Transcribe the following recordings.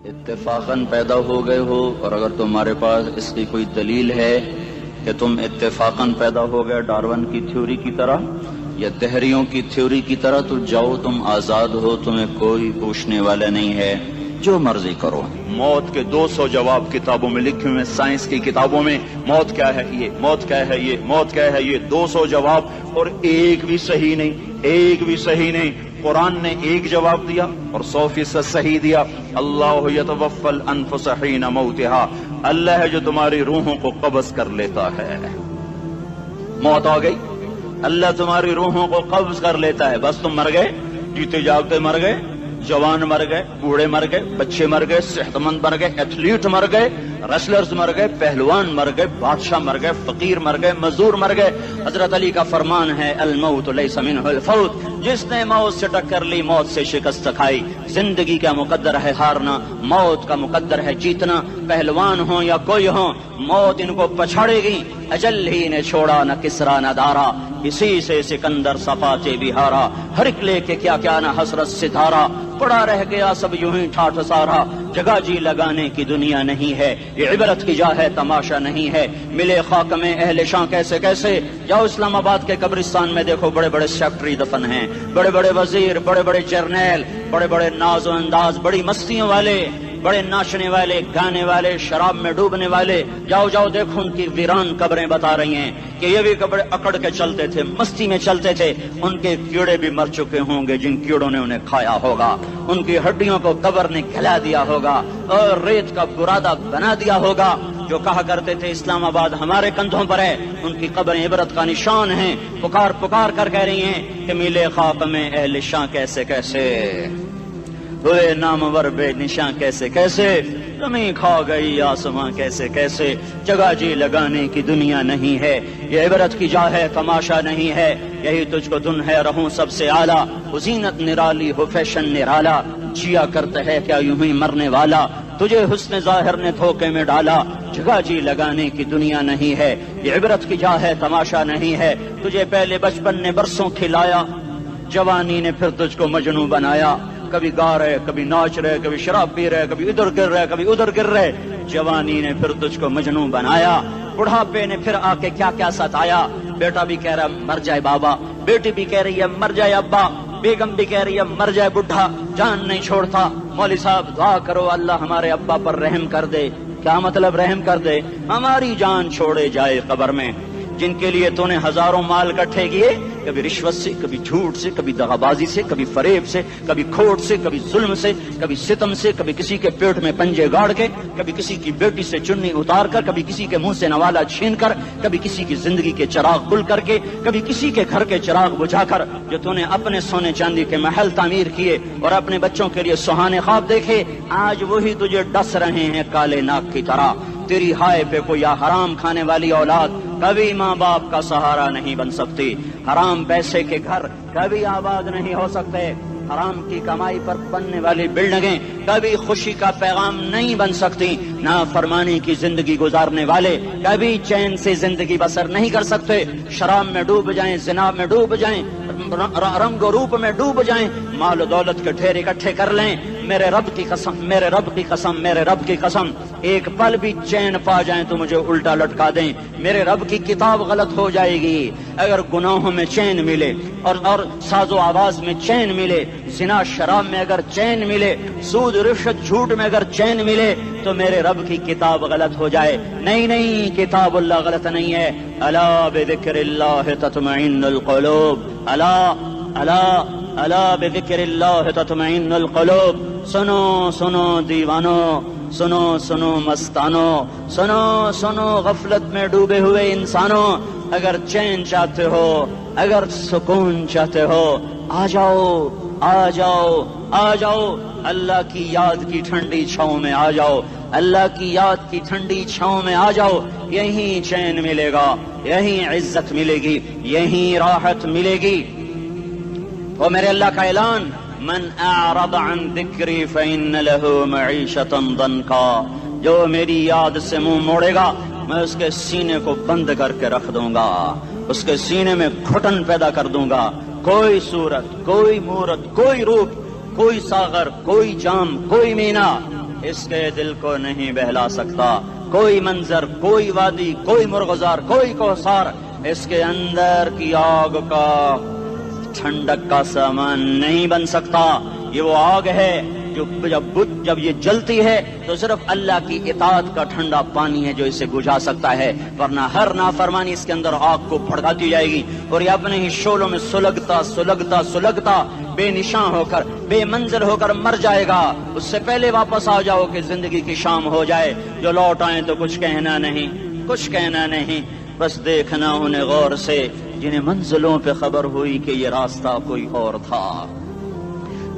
اتفاقاً پیدا ہو گئے ہو، اور اگر تمہارے پاس اس کی کوئی دلیل ہے کہ تم اتفاقاً پیدا ہو گئے ڈارون کی تھیوری کی طرح یا دہریوں کی تھیوری کی طرح، تو جاؤ، تم آزاد ہو، تمہیں کوئی پوچھنے والا نہیں ہے، جو مرضی کرو۔ موت کے 200 جواب کتابوں میں لکھے ہوئے، سائنس کی کتابوں میں موت کیا ہے یہ، موت کیا ہے یہ، موت کیا ہے یہ، 200 جواب، اور ایک بھی صحیح نہیں، ایک بھی صحیح نہیں۔ قرآن نے ایک جواب دیا اور 100% صحیح دیا۔ اللہ یتوفی الانفس حین موتها، اللہ ہے جو تمہاری روحوں کو قبض کر لیتا ہے۔ موت آ گئی، اللہ تمہاری روحوں کو قبض کر لیتا ہے، بس تم مر گئے، جیتے جاگتے مر گئے، جوان مر گئے، بوڑھے مر گئے، بچے مر گئے، صحت مند مر گئے، ایتھلیٹ مر گئے، ریسلرز مر گئے، پہلوان مر گئے، بادشاہ مر گئے، فقیر مر گئے، مزدور مر گئے۔ حضرت علی کا فرمان ہے الموت لیس منہ الفوت، جس نے موت سے ٹکر لی موت سے شکست کھائی۔ زندگی کا مقدر ہے ہارنا، موت کا مقدر ہے جیتنا۔ پہلوان ہوں یا کوئی ہوں، موت ان کو پچھاڑے گی۔ اجل ہی نے چھوڑا نہ کسرا نہ دارا، اسی سے سکندر صفاتے بہارا۔ ہر ایک لے کے کیا کیا نہ حسرت ستارہ، پڑا رہ گیا سب یوں ہی ٹھاٹھ سارا۔ جگہ جی لگانے کی دنیا نہیں ہے، یہ عبرت کی جا ہے تماشا نہیں ہے۔ ملے خاک میں اہل شاں کیسے کیسے، جاؤ اسلام آباد کے قبرستان میں دیکھو، بڑے بڑے سیکٹری دفن ہیں، بڑے بڑے وزیر، بڑے بڑے جرنیل، بڑے بڑے ناز و انداز، بڑی مستیوں والے، بڑے ناچنے والے، گانے والے، شراب میں ڈوبنے والے۔ جاؤ جاؤ دیکھو، ان کی ویران قبریں بتا رہی ہیں کہ یہ بھی قبر اکڑ کے چلتے تھے، مستی میں چلتے تھے۔ ان کے کیڑے بھی مر چکے ہوں گے جن کیڑوں نے انہیں کھایا ہوگا، ان کی ہڈیوں کو قبر نے کھلا دیا ہوگا اور ریت کا برادہ بنا دیا ہوگا۔ جو کہا کرتے تھے اسلام آباد ہمارے کندھوں پر ہے، ان کی قبریں عبرت کا نشان ہیں۔ پکار پکار کر کہہ رہی ہیں کہ ملے خاک میں اہل شاں کیسے کیسے، ہوئے نامور بے نشاں کیسے کیسے، زمین کھا گئی آسماں کیسے کیسے۔ جگہ جی لگانے کی دنیا نہیں ہے، یہ عبرت کی جا ہے تماشا نہیں ہے۔ یہی تجھ کو دن ہے رہوں سب سے اعلیٰ، وہ زینت نرالی ہو فیشن نرالا، جیا کرتا ہے کیا یوں ہی مرنے والا، تجھے حسن ظاہر نے دھوکے میں ڈالا۔ جگہ جی لگانے کی دنیا نہیں ہے، یہ عبرت کی جا ہے تماشا نہیں ہے۔ تجھے پہلے بچپن نے برسوں کھلایا، جوانی نے پھر تجھ کو مجنوں بنایا۔ کبھی گا رہے، کبھی ناچ رہے، کبھی شراب پی رہے، کبھی ادھر گر رہے، کبھی ادھر گر رہے۔ جوانی نے پھر تجھ کو مجنوں بنایا، بڑھاپے نے پھر آ کے کیا کیا ستایا۔ بیٹا بھی کہہ رہا مر جائے بابا، بیٹی بھی کہہ رہی ہے مر جائے ابا، بیگم بھی کہہ رہی ہے مر جائے بڈھا، جان نہیں چھوڑتا۔ مولوی صاحب دعا کرو اللہ ہمارے ابا پر رحم کر دے۔ کیا مطلب رحم کر دے؟ ہماری جان چھوڑے جائے قبر میں۔ جن کے لیے تو نے ہزاروں مال اکٹھے کیے، کبھی رشوت سے، کبھی جھوٹ سے، کبھی دغابازی سے، کبھی فریب سے، کبھی کھوٹ سے، کبھی ظلم سے، کبھی ستم سے، کبھی کسی کے پیٹ میں پنجے گاڑ کے، کبھی کسی کی بیٹی سے چنی اتار کر، کبھی کسی کے منہ سے نوالا چھین کر، کبھی کسی کی زندگی کے چراغ کھل کر کے، کبھی کسی کے گھر کے چراغ بجھا کر۔ جو تو نے اپنے سونے چاندی کے محل تعمیر کیے اور اپنے بچوں کے لیے سہانے خواب دیکھے، آج وہی تجھے ڈس رہے ہیں کالے ناک کی طرح۔ تیری ہائے پہ کوئی حرام کھانے والی اولاد کبھی ماں باپ کا سہارا نہیں بن سکتی۔ حرام پیسے کے گھر کبھی آباد نہیں ہو سکتے۔ حرام کی کمائی پر بننے والی بلڈنگیں کبھی خوشی کا پیغام نہیں بن سکتی۔ نافرمانی کی زندگی گزارنے والے کبھی چین سے زندگی بسر نہیں کر سکتے۔ شراب میں ڈوب جائیں، زنا میں ڈوب جائیں، رنگ و روپ میں ڈوب جائیں، مال و دولت کے ڈھیر اکٹھے کر لیں، میرے رب کی قسم، میرے رب کی قسم، میرے رب کی قسم، ایک پل بھی چین پا جائیں تو مجھے الٹا لٹکا دیں، میرے رب کی کتاب غلط ہو جائے گی۔ اگر گناہوں میں چین ملے اور ساز و آواز میں چین ملے، زنا شراب میں اگر چین ملے، سود رشوت جھوٹ میں اگر چین ملے، تو میرے رب کی کتاب غلط ہو جائے۔ نہیں نہیں، کتاب اللہ غلط نہیں ہے۔ الا بذکر اللہ تطمئن القلوب، الا الا الا بذکر اللہ تطمئن القلوب۔ سنو سنو دیوانو، سنو سنو مستانو، سنو سنو غفلت میں ڈوبے ہوئے انسانوں، اگر چین چاہتے ہو، اگر سکون چاہتے ہو، آ جاؤ آ جاؤ آ جاؤ، اللہ کی یاد کی ٹھنڈی چھاؤں میں آ جاؤ، اللہ کی یاد کی ٹھنڈی چھاؤں میں آ جاؤ۔ یہیں چین ملے گا، یہیں عزت ملے گی، یہیں راحت ملے گی۔ وہ میرے اللہ کا اعلان، من اعرض عن ذکری فإن له معیشۃ ضنکا، جو میری یاد سے منہ موڑے گا میں اس کے سینے کو بند کر کے رکھ دوں گا، اس کے سینے میں گھٹن پیدا کر دوں گا۔ کوئی صورت، کوئی مورت، کوئی روپ، کوئی ساغر، کوئی جام، کوئی مینا اس کے دل کو نہیں بہلا سکتا، کوئی منظر، کوئی وادی، کوئی مرغزار، کوئی کوثر اس کے اندر کی آگ کا ٹھنڈک کا سامان نہیں بن سکتا۔ یہ وہ آگ ہے جو جب یہ جلتی ہے تو صرف اللہ کی اطاعت کا ٹھنڈا پانی ہے جو اسے بجھا سکتا ہے، ورنہ ہر نافرمانی اس کے اندر آگ کو بھڑکاتی جائے گی اور یہ اپنے ہی شعلوں میں سلگتا بے نشان ہو کر، بے منزل ہو کر مر جائے گا۔ اس سے پہلے واپس آ جاؤ کہ زندگی کی شام ہو جائے، جو لوٹ آئیں تو کچھ کہنا نہیں، بس دیکھنا انہیں غور سے جنہیں منزلوں پہ خبر ہوئی کہ یہ راستہ کوئی اور تھا۔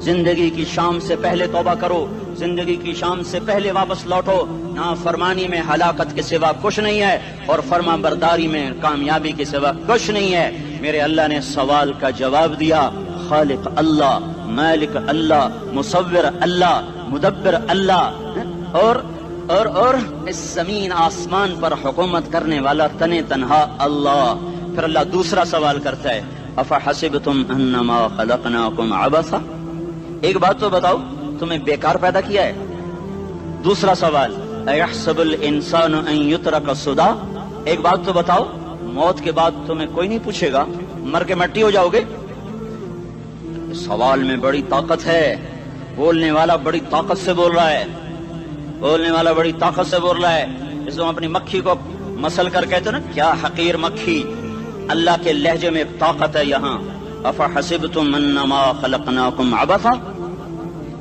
زندگی کی شام سے پہلے توبہ کرو، زندگی کی شام سے پہلے واپس لوٹو۔ نافرمانی میں ہلاکت کے سوا کچھ نہیں ہے اور فرما برداری میں کامیابی کے سوا کچھ نہیں ہے۔ میرے اللہ نے سوال کا جواب دیا، خالق اللہ، مالک اللہ، مصور اللہ، مدبر اللہ اور اس زمین آسمان پر حکومت کرنے والا تنے تنہا اللہ۔ پھر اللہ دوسرا سوال کرتا ہے، افحسبتم انما خلقناکم عبثا، ایک بات تو بتاؤ تمہیں بیکار پیدا کیا ہے؟ دوسرا سوال، ایحسب الانسان ان یترک سدی، ایک بات تو بتاؤ موت کے بعد تمہیں کوئی نہیں پوچھے گا، مر کے مٹی ہو جاؤ گے؟ سوال میں بڑی طاقت ہے، بولنے والا بڑی طاقت سے بول رہا ہے، جس کو اپنی مکھی کو مسل کر کہتے نا، کیا حقیر مکھی، اللہ کے لہجے میں ایک طاقت ہے یہاں۔ افحسبتم انما خلقناکم عبثا،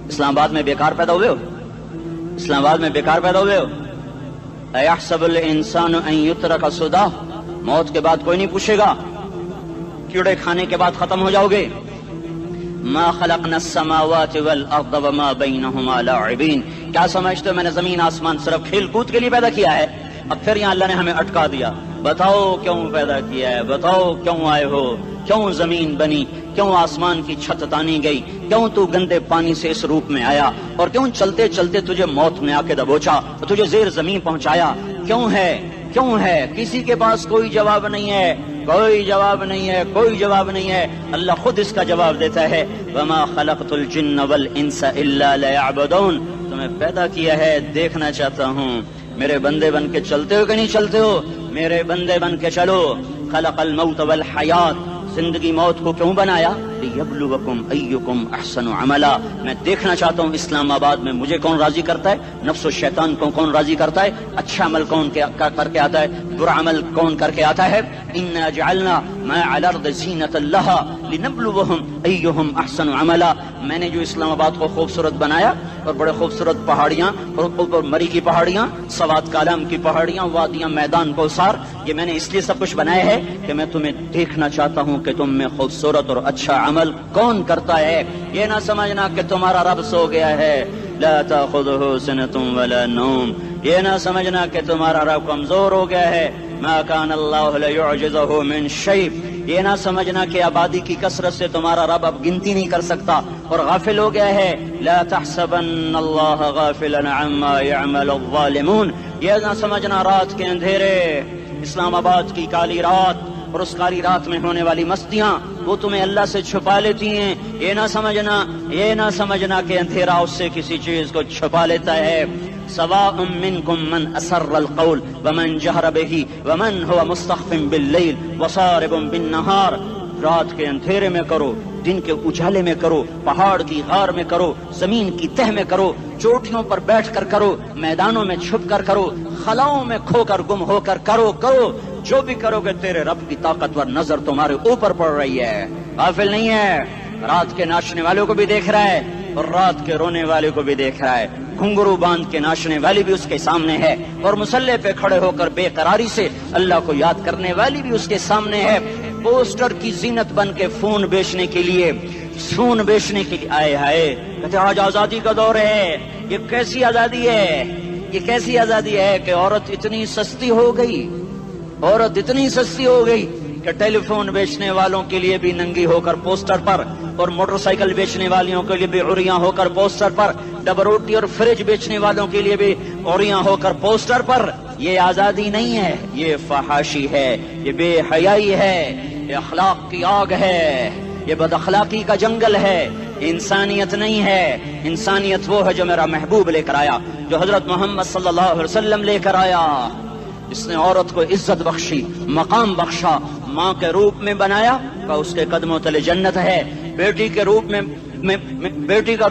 اسلام آباد میں بیکار پیدا ہوئے ہو؟ ایحسب الانسان ان یترک سدی، موت کے بعد کوئی نہیں پوچھے گا، کیڑے کھانے کے بعد ختم ہو جاؤ گے؟ ما خلقنا السماوات والارض وما بینہما لاعبین، کیا سمجھتے ہو میں نے زمین آسمان صرف کھیل کود کے لیے پیدا کیا ہے؟ اب پھر یہاں اللہ نے ہمیں اٹکا دیا، بتاؤ کیوں پیدا کیا ہے، بتاؤ کیوں آئے ہو، کیوں زمین بنی، کیوں آسمان کی چھت تانی گئی، کیوں تو گندے پانی سے اس روپ میں آیا، اور کیوں چلتے چلتے تجھے موت نے آ کے دبوچا اور تجھے زیر زمین پہنچایا، کیوں ہے؟ کسی کے پاس کوئی جواب نہیں ہے، اللہ خود اس کا جواب دیتا ہے، وما خلقت الجن والانس الا لیعبدون، تمہیں پیدا کیا ہے دیکھنا چاہتا ہوں میرے بندے بن کے چلتے ہو کہ نہیں چلتے ہو، میرے بندے بن کے چلو۔ خلق الموت والحیات، زندگی موت کو کیوں بنایا؟ لیبلوکم ایکم احسن عملا، میں دیکھنا چاہتا ہوں اسلام آباد میں مجھے کون راضی کرتا ہے، نفس و شیطان کو کون راضی کرتا ہے، اچھا عمل کون کر کے آتا ہے، برا عمل کون کر کے آتا ہے۔ انا جعلنا ما علی الارض زینۃ لہا لنبلوہم ایہم احسن عملا، میں نے جو اسلام آباد کو خوبصورت بنایا اور بڑے خوبصورت پہاڑیاں اور اوپر مری کی پہاڑیاں، سوات کالام کی پہاڑیاں، وادیاں، میدان کوثر، یہ میں نے اس لیے سب کچھ بنایا ہے کہ میں تمہیں دیکھنا چاہتا ہوں کہ تم میں خوبصورت اور اچھا عمل کون کرتا ہے۔ یہ نہ سمجھنا کہ تمہارا رب سو گیا ہے، لا تاخذہ سنۃ ولا نوم، یہ نہ سمجھنا کہ تمہارا رب کمزور ہو گیا ہے، ما کان اللہ لیعجزہ من شیء، یہ نہ سمجھنا کہ آبادی کی کثرت سے تمہارا رب اب گنتی نہیں کر سکتا اور غافل ہو گیا ہے، لا تحسبن اللہ غافلا عما يعمل الظالمون، یہ نہ سمجھنا رات کے اندھیرے، اسلام آباد کی کالی رات اور اس کالی رات میں ہونے والی مستیاں وہ تمہیں اللہ سے چھپا لیتی ہیں، یہ نہ سمجھنا کہ اندھیرا اس سے کسی چیز کو چھپا لیتا ہے۔ سواء منکم من اسر القول ومن جہر بہ ومن هو مستخف باللیل وصارب بالنہار، رات کے اندھیرے میں کرو، دن کے اجالے میں کرو، پہاڑ کی غار میں کرو، زمین کی تہ میں کرو، چوٹیوں پر بیٹھ کر کرو، میدانوں میں چھپ کر کرو، خلاؤں میں کھو کر گم ہو کر کرو، جو بھی کرو گے تیرے رب کی طاقتور نظر تمہارے اوپر پڑ رہی ہے، غافل نہیں ہے، رات کے ناچنے والوں کو بھی دیکھ رہا ہے اور رات کے رونے والے کو بھی دیکھ رہا ہے، گھنگرو باندھ کے ناچنے والی بھی اس کے سامنے ہے اور مسلح پہ کھڑے ہو کر بے قراری سے اللہ کو یاد کرنے والی بھی اس کے سامنے ہے، پوسٹر کی زینت بن کے فون بیچنے کے لیے آئے ہائے کہتے آج آزادی کا دور ہے، یہ کیسی آزادی ہے کہ عورت اتنی سستی ہو گئی کہ ٹیلی فون بیچنے والوں کے لیے بھی ننگی ہو کر پوسٹر پر اور موٹر سائیکل بیچنے والوں کے لیے بھی عریاں ہو کر پوسٹر پر، ڈبل روٹی اور فریج بیچنے والوں کے لیے بھی عریاں ہو کر پوسٹر پر۔ یہ آزادی نہیں ہے، یہ فحاشی ہے، یہ بے حیائی ہے، یہ اخلاق کی آگ ہے، یہ بد اخلاقی کا جنگل ہے، انسانیت نہیں ہے. انسانیت وہ ہے جو میرا محبوب لے کر آیا, جو حضرت محمد صلی اللہ علیہ وسلم لے کر آیا, جس نے عورت کو عزت بخشی, مقام بخشا, ماں کے روپ میں بنایا, کہ اس کے قدموں تلے جنت ہے. بیٹی کے روپ میں بیٹی کا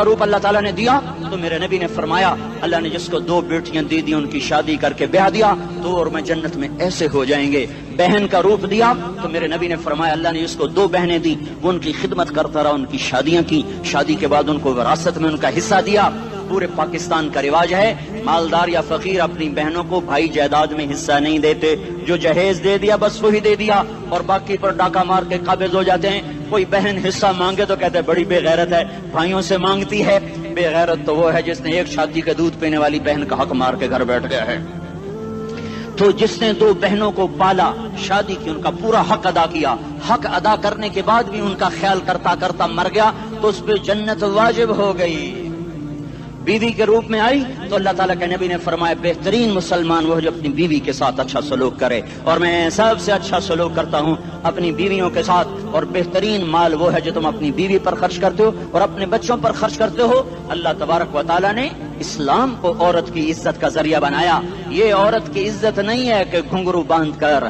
روپ اللہ تعالیٰ نے دیا, تو میرے نبی نے فرمایا اللہ نے جس کو 2 بیٹیاں دی دی ان کی شادی کر کے بیاہ دیا تو اور میں جنت میں ایسے ہو جائیں گے. بہن کا روپ دیا تو میرے نبی نے فرمایا اللہ نے جس کو 2 بہنیں دی وہ ان کی خدمت کرتا رہا, ان کی شادیاں کی, شادی کے بعد ان کو وراثت میں ان کا حصہ دیا. پورے پاکستان کا رواج ہے مالدار یا فقیر اپنی بہنوں کو بھائی جائیداد میں حصہ نہیں دیتے, جو جہیز دے دیا بس وہی دے دیا اور باقی پر ڈاکہ مار کے قابض ہو جاتے ہیں. کوئی بہن حصہ مانگے تو کہتے ہیں بڑی بے غیرت ہے, بھائیوں سے مانگتی ہے. بے غیرت تو وہ ہے جس نے ایک شادی کے دودھ پینے والی بہن کا حق مار کے گھر بیٹھ گیا ہے. تو جس نے 2 بہنوں کو پالا, شادی کی, ان کا پورا حق ادا کیا, حق ادا کرنے کے بعد بھی ان کا خیال کرتا کرتا مر گیا تو اس پہ جنت واجب ہو گئی. بیوی کے روپ میں آئی تو اللہ تعالیٰ کے نبی نے فرمایا بہترین مسلمان وہ جو اپنی بیوی کے ساتھ اچھا سلوک کرے, اور میں سب سے اچھا سلوک کرتا ہوں اپنی بیویوں کے ساتھ. اور بہترین مال وہ ہے جو تم اپنی بیوی پر خرچ کرتے ہو اور اپنے بچوں پر خرچ کرتے ہو. اللہ تبارک و تعالیٰ نے اسلام کو عورت کی عزت کا ذریعہ بنایا. یہ عورت کی عزت نہیں ہے کہ گھنگرو باندھ کر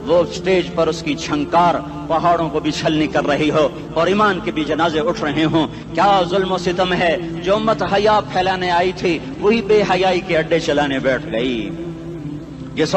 وہ سٹیج پر اس کی چھنکار پہاڑوں کو بھی چھلنی کر رہی ہو اور ایمان کے بھی جنازے اٹھ رہے ہوں. کیا ظلم و ستم ہے, جو امت حیا پھیلانے آئی تھی وہی بے حیائی کے اڈے چلانے بیٹھ گئی. جس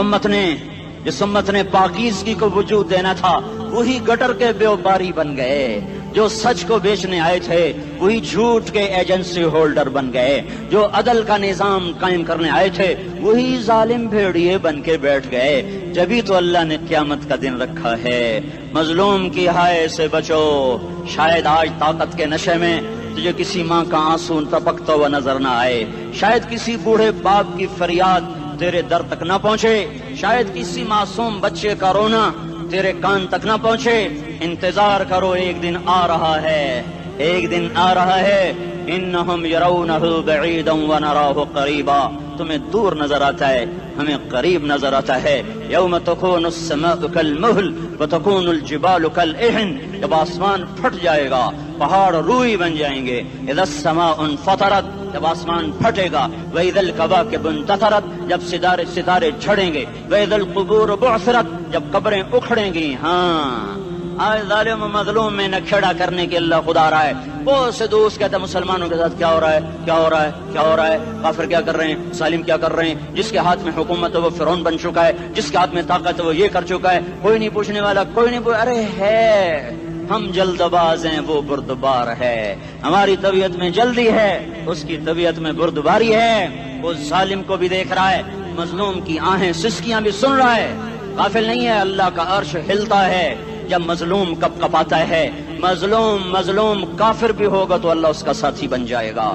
امت نے پاکیزگی کو وجود دینا تھا وہی گٹر کے بیوباری بن گئے. جو سچ کو بیچنے آئے تھے وہی جھوٹ کے ایجنسی ہولڈر بن گئے. جو عدل کا نظام قائم کرنے آئے تھے وہی ظالم بھیڑیے بن کے بیٹھ گئے. جبھی تو اللہ نے قیامت کا دن رکھا ہے. مظلوم کی ہائے سے بچو, شاید آج طاقت کے نشے میں تجھے کسی ماں کا آنسو ٹپکتا ہوا نظر نہ آئے, شاید کسی بوڑھے باپ کی فریاد تیرے در تک نہ پہنچے, شاید کسی معصوم بچے کا رونا تیرے کان تک نہ پہنچے. انتظار کرو, ایک دن آ رہا ہے, ایک دن آ رہا ہے. انہم یرونہ بعیدا ونراہ قریبا, تمہیں دور نظر آتا ہے ہمیں قریب نظر آتا ہے. یوم تکون السماء کالمہل وتکون الجبال کالعہن, جب آسمان پھٹ جائے گا پہاڑ روئی بن جائیں گے. اذا السماء انفطرت, جب آسمان پھٹے گا. واذا الکواکب انتثرت, جب ستارے جھڑیں گے. واذا القبور بعثرت, جب قبریں اکھڑیں گی. ہاں آج ظالم و مظلوم میں نہ کھڑا کرنے کے اللہ خدا رہا ہے. بہت سے دوست کہتے ہیں مسلمانوں کے ساتھ کیا ہو رہا ہے, کیا ہو رہا ہے, کیا ہو رہا ہے, کافر کیا کر رہے ہیں, ظالم کیا کر رہے ہیں. جس کے ہاتھ میں حکومت ہے وہ فرعون بن چکا ہے, جس کے ہاتھ میں طاقت ہے وہ یہ کر چکا ہے. کوئی نہیں پوچھنے والا, کوئی نہیں ارے ہے, ہم جلد باز ہیں وہ بردبار ہے. ہماری طبیعت میں جلدی ہے, اس کی طبیعت میں بردباری ہے. وہ ظالم کو بھی دیکھ رہا ہے, مظلوم کی آہیں سسکیاں بھی سن رہا ہے. غافل نہیں ہے, اللہ کا عرش ہلتا ہے جب مظلوم کپ کپاتا ہے. مظلوم کافر بھی ہوگا تو اللہ اس کا ساتھی بن جائے گا.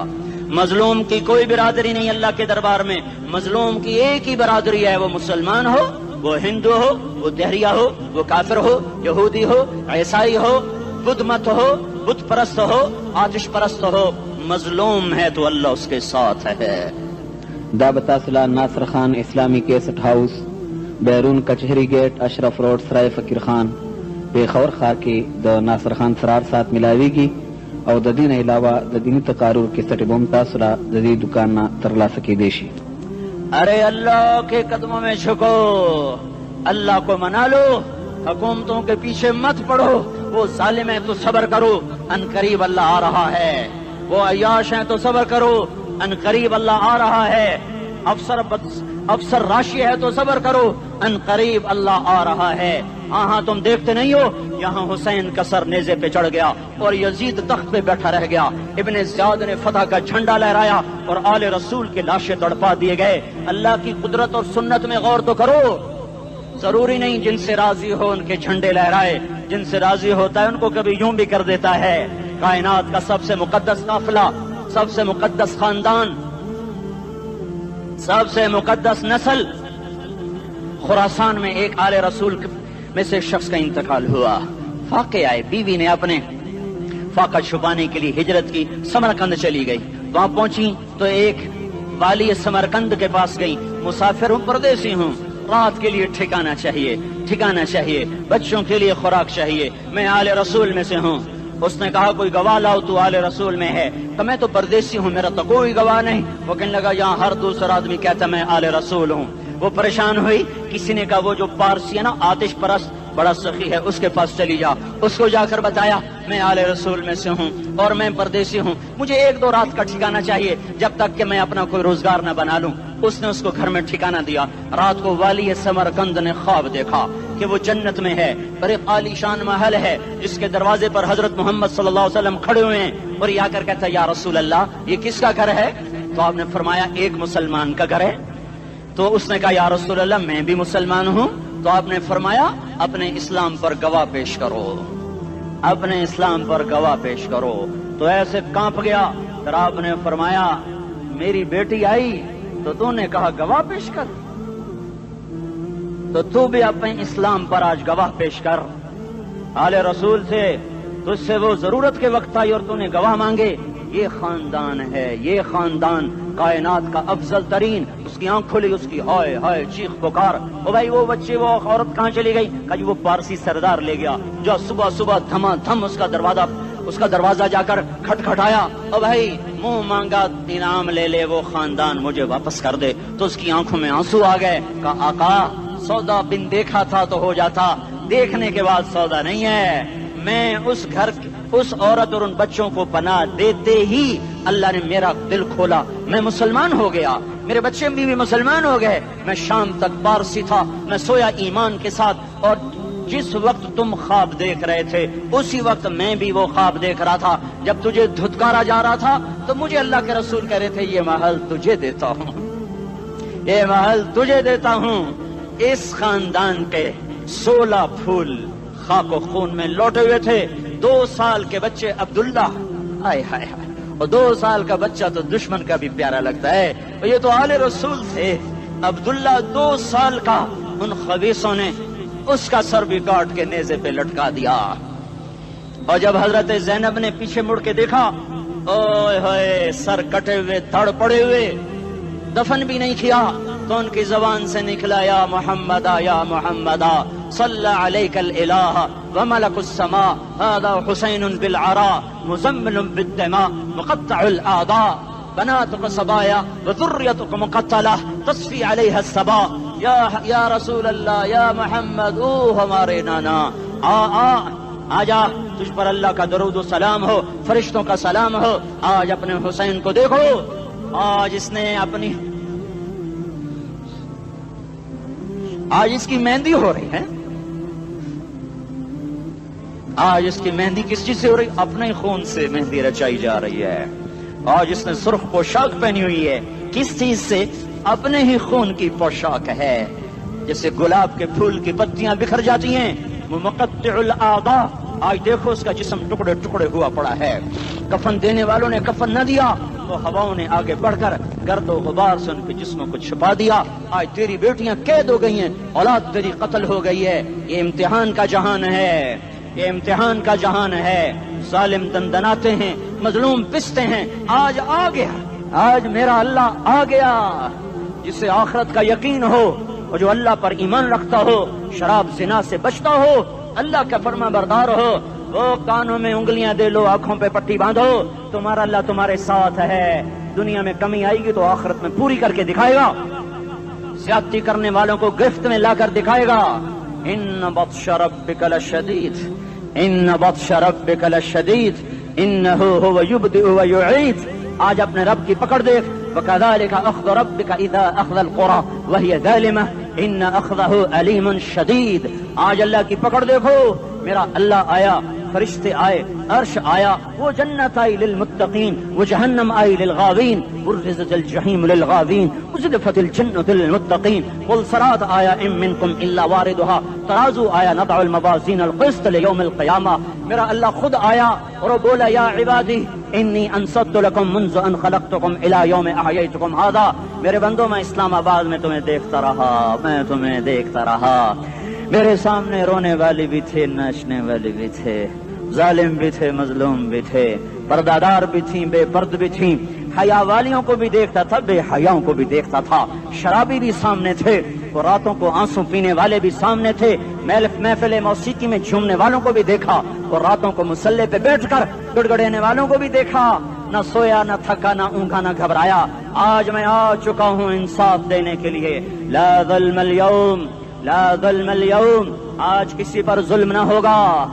مظلوم کی کوئی برادری نہیں اللہ کے دربار میں, مظلوم کی ایک ہی برادری ہے, وہ مسلمان ہو, وہ ہندو ہو, وہ دہریہ ہو, وہ کافر ہو, یہودی ہو, عیسائی ہو, بدھ مت ہو, بت پرست ہو, آتش پرست ہو, مظلوم ہے تو اللہ اس کے ساتھ ہے. دا بتاصلہ ناصر خان اسلامی کیسٹ ہاؤس, بیرون کچہری گیٹ, اشرف روڈ, سرائے فقیر خان, پیښور ښار کې د ناصر خان سرار سات ملاویږي او د دې نه علاوه د دیني تقارر کیسټ بم تاسو را د دې دکان نه ترلاسه کیدی شي. ارے اللہ کے قدموں میں جھکو, اللہ کو منا لو, حکومتوں کے پیچھے مت پڑو. وہ ظالم ہیں تو صبر کرو, ان قریب اللہ آ رہا ہے. وہ عیاش ہیں تو صبر کرو, ان قریب اللہ آ رہا ہے. افسر راشی ہے تو صبر کرو, ان قریب اللہ آ رہا ہے. ہاں تم دیکھتے نہیں ہو یہاں حسین کا سر نیزے پہ چڑھ گیا اور یزید تخت پہ بیٹھا رہ گیا. ابن زیاد نے فتح کا جھنڈا لہرایا اور آل رسول کے لاشیں تڑپا دیے گئے. اللہ کی قدرت اور سنت میں غور تو کرو. ضروری نہیں جن سے راضی ہو ان کے جھنڈے لہرائے, جن سے راضی ہوتا ہے ان کو کبھی یوں بھی کر دیتا ہے. کائنات کا سب سے مقدس قافلہ, سب سے مقدس خاندان, سب سے مقدس نسل, خراسان میں ایک آل رسول میں سے شخص کا انتقال ہوا. فاقے آئے, بیوی نے اپنے فاقہ چھپانے کے لیے ہجرت کی, سمرقند چلی گئی. وہاں پہنچی تو ایک والی سمرقند کے پاس گئی. مسافر ہوں, پردیسی ہوں, رات کے لیے ٹھکانا چاہیے, بچوں کے لیے خوراک چاہیے, میں آل رسول میں سے ہوں. اس نے کہا کوئی گواہ لاؤ تو آل رسول میں ہے، تو میں تو پردیسی ہوں، میرا تو کوئی گواہ نہیں۔ وہ کہنے لگا یہاں ہر دوسرا آدمی کہتا میں آل رسول ہوں۔ وہ پریشان ہوئی، کسی نے کہا وہ جو پارسی ہے نا آتش پرست بڑا سخی ہے، اس کے پاس چلی جا۔ اس کو جا کر بتایا میں آل رسول میں سے ہوں اور میں پردیسی ہوں، مجھے 1-2 رات کا ٹھکانہ چاہیے جب تک کہ میں اپنا کوئی روزگار نہ بنا لوں۔ اس نے اس کو گھر میں ٹھکانہ دیا۔ رات کو والی سمرقند نے خواب دیکھا کہ وہ جنت میں ہے، بڑے عالی شان محل ہے جس کے دروازے پر حضرت محمد صلی اللہ علیہ وسلم کھڑے ہوئے ہیں، اور یہ آ کر کہتا ہے یا رسول اللہ یہ کس کا گھر ہے؟ تو آپ نے فرمایا ایک مسلمان کا گھر ہے۔ تو اس نے کہا یا رسول اللہ میں بھی مسلمان ہوں۔ تو آپ نے فرمایا اپنے اسلام پر گواہ پیش کرو، اپنے اسلام پر گواہ پیش کرو۔ تو ایسے کانپ گیا۔ پھر آپ نے فرمایا میری بیٹی آئی تو تو نے کہا گواہ پیش کر، تو تو بھی اپنے اسلام پر آج گواہ پیش کر۔ آل رسول سے تجھ سے وہ ضرورت کے وقت آئی اور تو نے گواہ مانگے۔ یہ خاندان ہے، یہ خاندان کائنات کا افضل ترین۔ اس کی آنکھ کھلی، اس کی ہائے ہائے چیخ پکار، او بھائی وہ بچے وہ عورت کہاں چلی گئی؟ کہا جی وہ پارسی سردار لے گیا، جو صبح صبح دھما دھم اس کا دروازہ جا کر کھٹکھٹایا، او بھائی منہ مانگا انعام لے لے، وہ خاندان مجھے واپس کر دے۔ تو اس کی آنکھوں میں آنسو آ گئے۔ کہا آقا سودا بن دیکھا تھا تو ہو جاتا، دیکھنے کے بعد سودا نہیں ہے۔ میں اس گھر اس عورت اور ان بچوں کو پناہ دیتے ہی اللہ نے میرا دل کھولا، میں مسلمان ہو گیا، میرے بچے بھی مسلمان ہو گئے۔ میں شام تک پارسی تھا، میں سویا ایمان کے ساتھ، اور جس وقت تم خواب دیکھ رہے تھے اسی وقت میں بھی وہ خواب دیکھ رہا تھا۔ جب تجھے دھتکارا جا رہا تھا تو مجھے اللہ کے رسول کہہ رہے تھے یہ محل تجھے دیتا ہوں، یہ محل تجھے دیتا ہوں۔ اس خاندان کے 16 پھول خاک و خون میں لوٹے ہوئے تھے۔ 2 سال کے بچے عبداللہ، ہائے ہائے ہائے، اور 2 سال کا بچہ تو دشمن کا بھی پیارا لگتا ہے، اور یہ تو آل رسول تھے۔ عبداللہ 2 سال کا، ان خبیثوں نے اس کا سر بھی کاٹ کے نیزے پہ لٹکا دیا۔ اور جب حضرت زینب نے پیچھے مڑ کے دیکھا، اوئے ہوئے سر کٹے ہوئے دھڑ پڑے ہوئے، دفن بھی نہیں کیا، تو ان کی زبان سے نکلا یا محمد یا محمد صلی علیک الالہ وملک السماء هذا حسین بالعراء مزمل بالدماء مقطع الاعضاء بناتك صبايا وذريتك مقتلة تصفي عليها الصبا یا رسول اللہ یا محمد، او ہمارے نانا آ جا، تجھ پر اللہ کا درود و سلام ہو، فرشتوں کا سلام ہو۔ آج اپنے حسین کو دیکھو، آج اس نے آج اس کی مہندی ہو رہی ہے، آج اس کی مہندی کس چیز سے ہو رہی؟ اپنے خون سے مہندی رچائی جا رہی ہے۔ آج اس نے سرخ پوشاک پہنی ہوئی ہے، کس چیز سے؟ اپنے ہی خون کی پوشاک ہے۔ جیسے گلاب کے پھول کی پتیاں بکھر جاتی ہیں، وہ مقطع الاعضاء، آج دیکھو اس کا جسم ٹکڑے ٹکڑے ہوا پڑا ہے۔ کفن دینے والوں نے کفن نہ دیا تو ہواؤں نے آگے بڑھ کر گرد و غبار سے ان کے جسموں کو چھپا دیا۔ آج تیری بیٹیاں قید ہو گئی ہیں، اولاد تیری قتل ہو گئی ہے۔ یہ امتحان کا جہان ہے، یہ امتحان کا جہان ہے۔ ظالم دندناتے ہیں، مظلوم پستے ہیں۔ آج آ گیا، آج میرا اللہ آ گیا۔ جسے آخرت کا یقین ہو اور جو اللہ پر ایمان رکھتا ہو، شراب زنا سے بچتا ہو، اللہ کا فرما بردار ہو، وہ کانوں میں انگلیاں دے لو، آنکھوں پہ پٹی باندھو، تمہارا اللہ تمہارے ساتھ ہے۔ دنیا میں کمی آئے گی تو آخرت میں پوری کر کے دکھائے گا۔ زیادتی کرنے والوں کو گرفت میں لا کر دکھائے گا۔ ان بطش ربک لشدید، ان بطش ربک لشدید انہ هو یبدئ ویعید۔ آج اپنے رب کی پکڑ دیکھ، وکذالک اخذ ربک اذا اخذ القری وہی ظالمہ ان اخذہ علیم شدید۔ آج اللہ کی پکڑ دیکھو، میرا اللہ آیا، فرشتے آئے، عرش آیا، وہ جنت آئی للمتقین، وہ جہنم آئی للغاوین، برزت الجحیم للغاوین، ازلفت الجنت للمتقین، والصراط آیا ان منکم الا واردها، ترازو آیا، نضع الموازین القسط لیوم القیامہ۔ میرا اللہ خود آیا اور وہ بولا یا عبادی انی انصت لکم منذ ان خلقتکم الی یوم احییتکم ھذا۔ میرے بندوں، میں اسلام آباد میں تمہیں دیکھتا رہا، میں تمہیں دیکھتا رہا۔ میرے سامنے رونے والی بھی تھے، ناچنے والی بھی تھے، ظالم بھی تھے، مظلوم بھی تھے، پردہ دار بھی تھیں، بے پرد بھی تھیں۔ حیا والیوں کو بھی دیکھتا تھا، بے حیاؤں کو بھی دیکھتا تھا، شرابی بھی سامنے تھے، وہ راتوں کو آنسو پینے والے بھی سامنے تھے، محفل موسیقی میں جھومنے والوں کو بھی دیکھا، اور راتوں کو مسلح پہ بیٹھ کر گڑگڑانے والوں کو بھی دیکھا، نہ سویا نہ تھکا نہ اونگا نہ گھبرایا۔ آج میں آ چکا ہوں انصاف دینے کے لیے، لا ظلم اليوم، لا ظلم اليوم، آج کسی پر ظلم نہ ہوگا،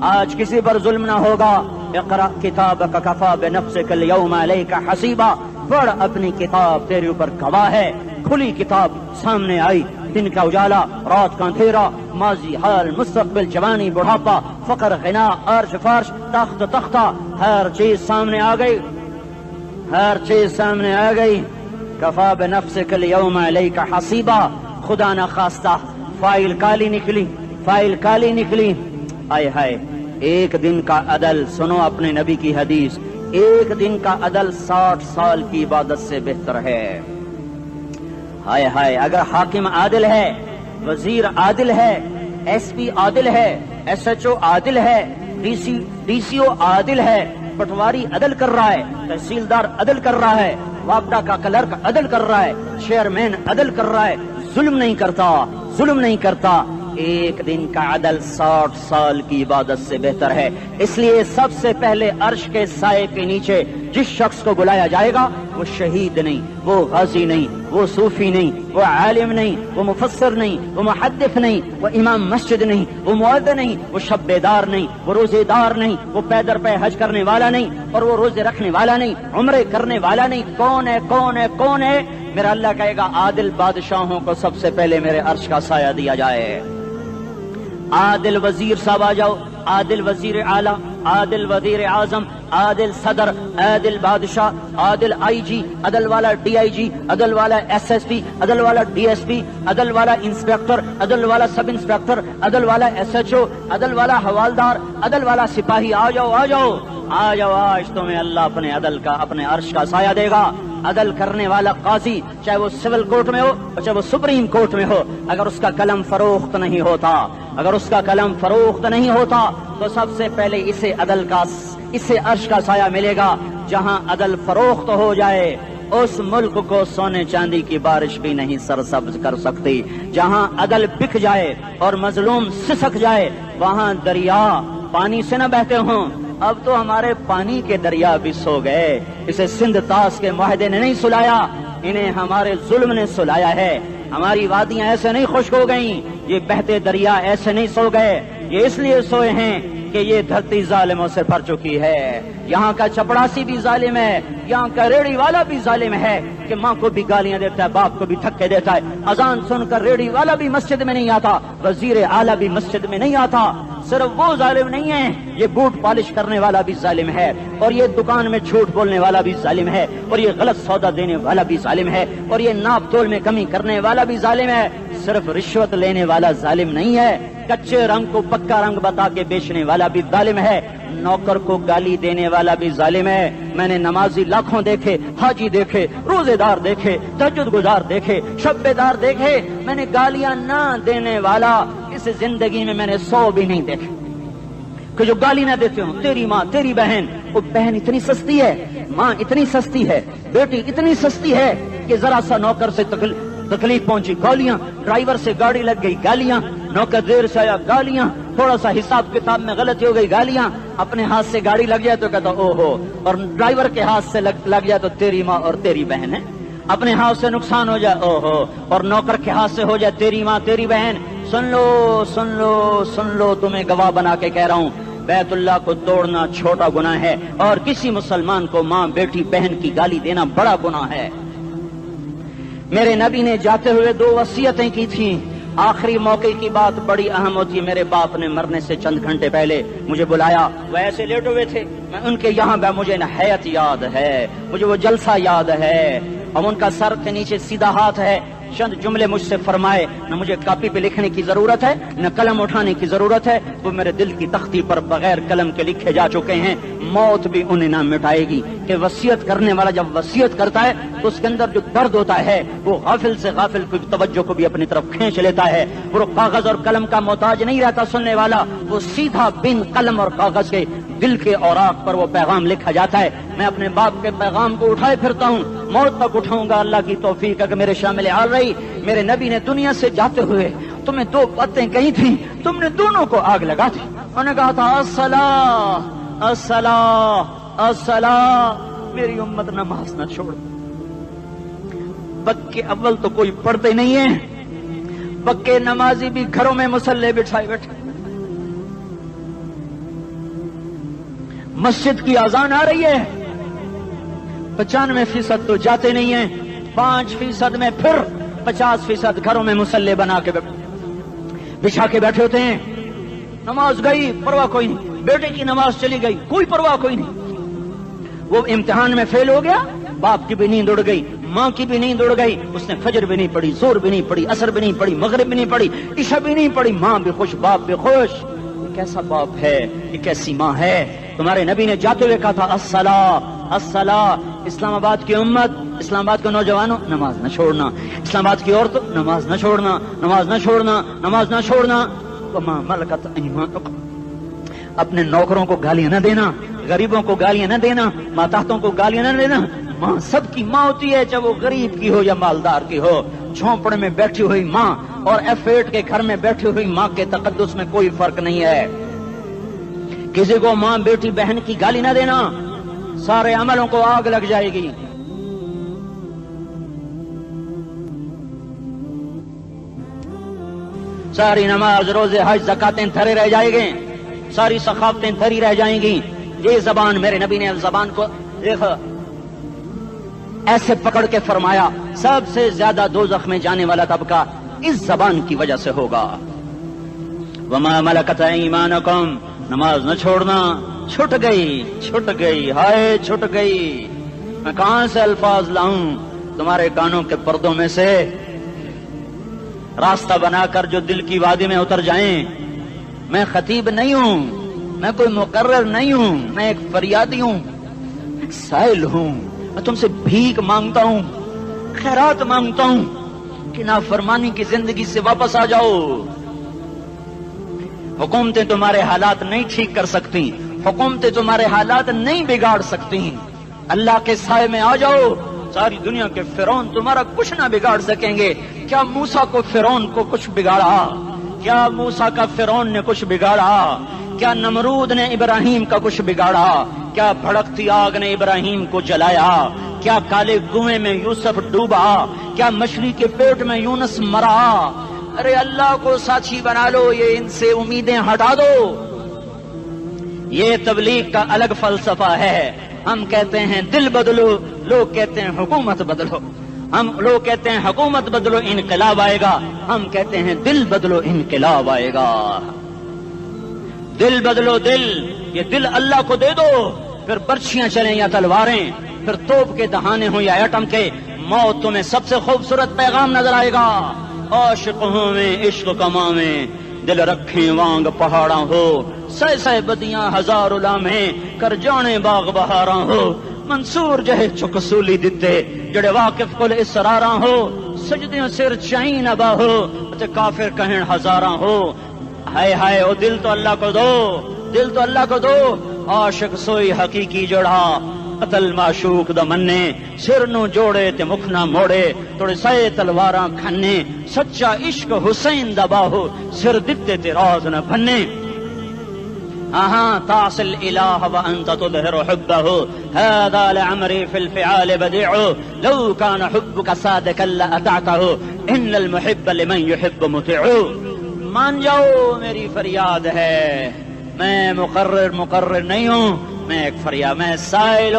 آج کسی پر ظلم نہ ہوگا۔ اقرأ کتابک کفا بنفسک اليوم علیک حسیبا، پڑھ اپنی کتاب، تیرے اوپر گواہ ہے۔ کھلی کتاب سامنے آئی، دن کا اجالا، رات کا اندھیرا، ماضی حال مستقبل جوانی بڑھاپا، فقر غنا، عرش فرش، تخت تختہ، ہر چیز سامنے آ گئی، ہر چیز سامنے آ گئی۔ کفا بنفسک اليوم علیک حسیبا، خدا نہ خواستہ فائل کالی نکلی، فائل کالی نکلی۔ آئے ہائے، ایک دن کا عدل، سنو اپنے نبی کی حدیث، ایک دن کا عدل 60 سال کی عبادت سے بہتر ہے۔ ہائے ہائے، اگر حاکم عادل ہے، وزیر عادل ہے، ایس پی عادل ہے، ایس ایچ او عادل ہے، ڈی سی او عادل ہے، پٹواری عدل کر رہا ہے، تحصیلدار عدل کر رہا ہے، وابڈا کا کلرک عدل کر رہا ہے، چیئرمین عدل کر رہا ہے، ظلم نہیں کرتا، ظلم نہیں کرتا، ایک دن کا عدل 60 سال کی عبادت سے بہتر ہے۔ اس لیے سب سے پہلے عرش کے سائے کے نیچے جس شخص کو بلایا جائے گا وہ شہید نہیں، وہ غازی نہیں، وہ صوفی نہیں، وہ عالم نہیں، وہ مفسر نہیں، وہ محدث نہیں، وہ امام مسجد نہیں، وہ مؤذن نہیں، وہ شب بیدار نہیں، وہ روزے دار نہیں، وہ پیدر پہ حج کرنے والا نہیں، اور وہ روزے رکھنے والا نہیں، عمرے کرنے والا نہیں۔ کون ہے، کون ہے، کون ہے؟ میرا اللہ کہے گا عادل بادشاہوں کو سب سے پہلے میرے عرش کا سایہ دیا جائے۔ عادل وزیر صاحب آ جاؤ، عادل وزیر اعلیٰ، عادل وزیر اعظم، عادل صدر، عادل بادشاہ، عادل آئی جی، عدل والا ڈی آئی جی، عدل والا ایس ایس پی، عدل والا ڈی ایس پی، عدل والا انسپیکٹر، عدل والا سب انسپیکٹر، عدل والا ایس ایچ او، عدل والا حوالدار، عدل والا سپاہی، آ جاؤ آ جاؤ آ جاؤ، آج تمہیں اللہ اپنے عدل کا، اپنے عرش کا سایہ دے گا۔ عدل کرنے والا قاضی، چاہے وہ سول کورٹ میں ہو چاہے وہ سپریم کورٹ میں ہو، اگر اس کا قلم فروخت نہیں ہوتا، اگر اس کا قلم فروخت نہیں ہوتا تو سب سے پہلے اسے عدل کا، اسے عرش کا سایہ ملے گا۔ جہاں عدل فروخت ہو جائے اس ملک کو سونے چاندی کی بارش بھی نہیں سرسبز کر سکتی۔ جہاں عدل بک جائے اور مظلوم سسک جائے وہاں دریا پانی سے نہ بہتے ہوں۔ اب تو ہمارے پانی کے دریا بھی سو گئے، اسے سندھ طاس کے معاہدے نے نہیں سلایا، انہیں ہمارے ظلم نے سلایا ہے۔ ہماری وادیاں ایسے نہیں خشک ہو گئیں، یہ بہتے دریا ایسے نہیں سو گئے، یہ اس لیے سوئے ہیں کہ یہ دھرتی ظالموں سے بھر چکی ہے۔ یہاں کا چپڑاسی بھی ظالم ہے، یہاں کا ریڑھی والا بھی ظالم ہے کہ ماں کو بھی گالیاں دیتا ہے، باپ کو بھی دھکے دیتا ہے۔ اذان سن کر ریڑھی والا بھی مسجد میں نہیں آتا، وزیر اعلیٰ بھی مسجد میں نہیں آتا۔ صرف وہ ظالم نہیں ہے، یہ بوٹ پالش کرنے والا بھی ظالم ہے، اور یہ دکان میں جھوٹ بولنے والا بھی ظالم ہے، اور یہ غلط سودا دینے والا بھی ظالم ہے، اور یہ ناپ تول میں کمی کرنے والا بھی ظالم ہے۔ صرف رشوت لینے والا ظالم نہیں ہے، کچے رنگ کو پکا رنگ بتا کے بیچنے والا بھی ظالم ہے، نوکر کو گالی دینے والا بھی ظالم ہے۔ میں نے نمازی لاکھوں دیکھے، حاجی دیکھے، روزے دار دیکھے، تہجد گزار دیکھے، شب بیدار دیکھے، میں نے گالیاں نہ دینے والا اس زندگی میں نے 100 بھی نہیں دیکھے کہ جو گالی نہ دیتے ہوں۔ تیری ماں، تیری بہن، وہ بہن اتنی سستی ہے، ماں اتنی سستی ہے، بیٹی اتنی سستی ہے کہ ذرا سا نوکر سے تکلیف پہنچی گالیاں، ڈرائیور سے گاڑی لگ گئی گالیاں، نوکر دیر سے آیا گالیاں، تھوڑا سا حساب کتاب میں غلطی ہو گئی گالیاں، اپنے ہاتھ سے گاڑی لگ جائے تو کہتا او ہو، اور ڈرائیور کے ہاتھ سے لگ جائے تو تیری ماں اور تیری بہن ہے، اپنے ہاتھ سے نقصان ہو جائے او ہو، اور نوکر کے ہاتھ سے ہو جائے تیری ماں تیری بہن۔ سن لو سن لو سن لو، تمہیں گواہ بنا کے کہہ رہا ہوں، بیت اللہ کو توڑنا چھوٹا گناہ ہے، اور کسی مسلمان کو ماں بیٹی بہن کی گالی دینا بڑا گناہ ہے۔ میرے نبی نے جاتے ہوئے 2 وصیتیں کی تھیں، آخری موقع کی بات بڑی اہم ہوتی ہے۔ میرے باپ نے مرنے سے چند گھنٹے پہلے مجھے بلایا، وہ ایسے لیٹے ہوئے تھے، میں ان کے یہاں مجھے نہایت یاد ہے، مجھے وہ جلسہ یاد ہے، اور ان کا سر کے نیچے سیدھا ہاتھ ہے۔ چند جملے مجھ سے فرمائے، نہ مجھے کاپی پہ لکھنے کی ضرورت ہے نہ قلم اٹھانے کی ضرورت ہے، وہ میرے دل کی تختی پر بغیر قلم کے لکھے جا چکے ہیں۔ موت بھی انہیں نہ مٹائے گی کہ وصیت کرنے والا جب وصیت کرتا ہے تو اس کے اندر جو درد ہوتا ہے وہ غافل سے غافل کی توجہ کو بھی اپنی طرف کھینچ لیتا ہے. وہ کاغذ اور قلم کا محتاج نہیں رہتا سننے والا, وہ سیدھا بن قلم اور کاغذ کے دل کے اوراق پر وہ پیغام لکھا جاتا ہے. میں اپنے باپ کے پیغام کو اٹھائے پھرتا ہوں, موت تک اٹھاؤں گا. اللہ کی توفیق ہے کہ میرے شامل حال رہی. میرے نبی نے دنیا سے جاتے ہوئے تمہیں دو باتیں کہی تھیں, تم نے دونوں کو آگ لگا دی. انہوں نے کہا تھا الصلاۃ الصلاۃ الصلاۃ, میری امت نماز نہ چھوڑ. پکے اول تو کوئی پڑھتے نہیں ہے, پکے نمازی بھی گھروں میں مصلے بٹھائے بیٹھے. مسجد کی اذان آ رہی ہے, 95% تو جاتے نہیں ہیں, 5% میں پھر 50% گھروں میں مصلے بنا کے بچھا کے بیٹھے ہوتے ہیں. نماز گئی پرواہ کوئی نہیں, بیٹے کی نماز چلی گئی کوئی پرواہ کوئی نہیں. وہ امتحان میں فیل ہو گیا, باپ کی بھی نیند اڑ گئی, ماں کی بھی نیند اڑ گئی, اس نے فجر بھی نہیں پڑھی, زور بھی نہیں پڑھی, عصر بھی نہیں پڑھی, مغرب بھی نہیں پڑھی, عشاء بھی نہیں پڑھی. ماں بھی خوش باپ بھی خوش. یہ کیسا باپ ہے, یہ کیسی ماں ہے. تمہارے نبی نے جاتے ہوئے کہا تھا الصلاۃ الصلاۃ. اسلام آباد کی امت, اسلام آباد کے نوجوانوں نماز نہ چھوڑنا, اسلام آباد کی عورتوں نماز نہ چھوڑنا, نماز نہ چھوڑنا, نماز نہ چھوڑنا. وما ملکت ایمانکم, اپنے نوکروں کو گالیاں نہ دینا, غریبوں کو گالیاں نہ دینا, ماتحتوں کو گالیاں نہ دینا. ماں سب کی ماں ہوتی ہے, چاہے وہ غریب کی ہو یا مالدار کی ہو. جھونپڑے میں بیٹھی ہوئی ماں اور F8 کے گھر میں بیٹھی ہوئی ماں کے تقدس میں کوئی فرق نہیں ہے. کسی کو ماں بیٹی بہن کی گالی نہ دینا, سارے عملوں کو آگ لگ جائے گی. ساری نماز روزے حج زکاتیں دھرے رہ جائیں گے, ساری ثقافتیں دھری رہ جائیں گی. یہ زبان, میرے نبی نے زبان کو دیکھا ایسے پکڑ کے فرمایا سب سے زیادہ دوزخ میں جانے والا طبقہ اس زبان کی وجہ سے ہوگا. وما ملکت ایمانکم, نماز نہ چھوڑنا. چھٹ گئی ہائے چھٹ گئی. میں کہاں سے الفاظ لاؤں تمہارے کانوں کے پردوں میں سے, راستہ بنا کر جو دل کی وادی میں اتر جائیں. میں خطیب نہیں ہوں, میں کوئی مقرر نہیں ہوں, میں ایک فریادی ہوں, ایک سائل ہوں. میں تم سے بھیک مانگتا ہوں, خیرات مانگتا ہوں کہ نافرمانی کی زندگی سے واپس آ جاؤ. حکومتیں تمہارے حالات نہیں ٹھیک کر سکتی, حکومتیں تمہارے حالات نہیں بگاڑ سکتی. اللہ کے سائے میں آ جاؤ. ساری دنیا کے فرعون تمہارا کچھ نہ بگاڑ سکیں گے. کیا موسیٰ کو فرعون کو کچھ بگاڑا؟ کیا موسیٰ کا فرعون نے کچھ بگاڑا؟ کیا نمرود نے ابراہیم کا کچھ بگاڑا؟ کیا بھڑکتی آگ نے ابراہیم کو جلایا؟ کیا کالے کنویں میں یوسف ڈوبا؟ کیا مچھلی کے پیٹ میں یونس مرا؟ ارے اللہ کو ساتھی بنا لو, یہ ان سے امیدیں ہٹا دو. یہ تبلیغ کا الگ فلسفہ ہے. ہم کہتے ہیں دل بدلو, لوگ کہتے ہیں حکومت بدلو. لوگ کہتے ہیں حکومت بدلو انقلاب آئے گا, ہم کہتے ہیں دل بدلو انقلاب آئے گا. دل بدلو دل, یہ دل اللہ کو دے دو. پھر برچیاں چلیں یا تلواریں, پھر توپ کے دہانے ہوں یا ایٹم کے, موت تمہیں سب سے خوبصورت پیغام نظر آئے گا. عاشق ہوں میں عشق کما میں, دل رکھیں وانگ پہاڑاں ہو, سہ بدیاں ہزار لامیں کر جانے باغ بہاراں ہو. منصور جہے چکسولی دتے جڑے واقف کل اسراراں ہو, سجدیاں سر چائیں نبا ہو تے کافر کہیں ہزاراں ہو. ہائے ہائے او دل تو اللہ کو دو, دل تو اللہ کو دو. عاشق سوئی حقیقی جڑا, قتل معشوق دا مننے, سر نو جوڑے تے مکھ نہ موڑے, توڑے سائے تلواراں کھنے. سچا عشق حسین دا باہو, سر دتے تے راز نہ بھنے. تعصي الإله وأنت تظهر حبه, هذا لعمري في الفعال بديع, لو كان حبك صادقا لأطعته, إن المحب لمن يحب مطيع. مان جاؤ میری فریاد ہے, میں مقرر نہیں ہوں, میں ایک فریاد, میں سائل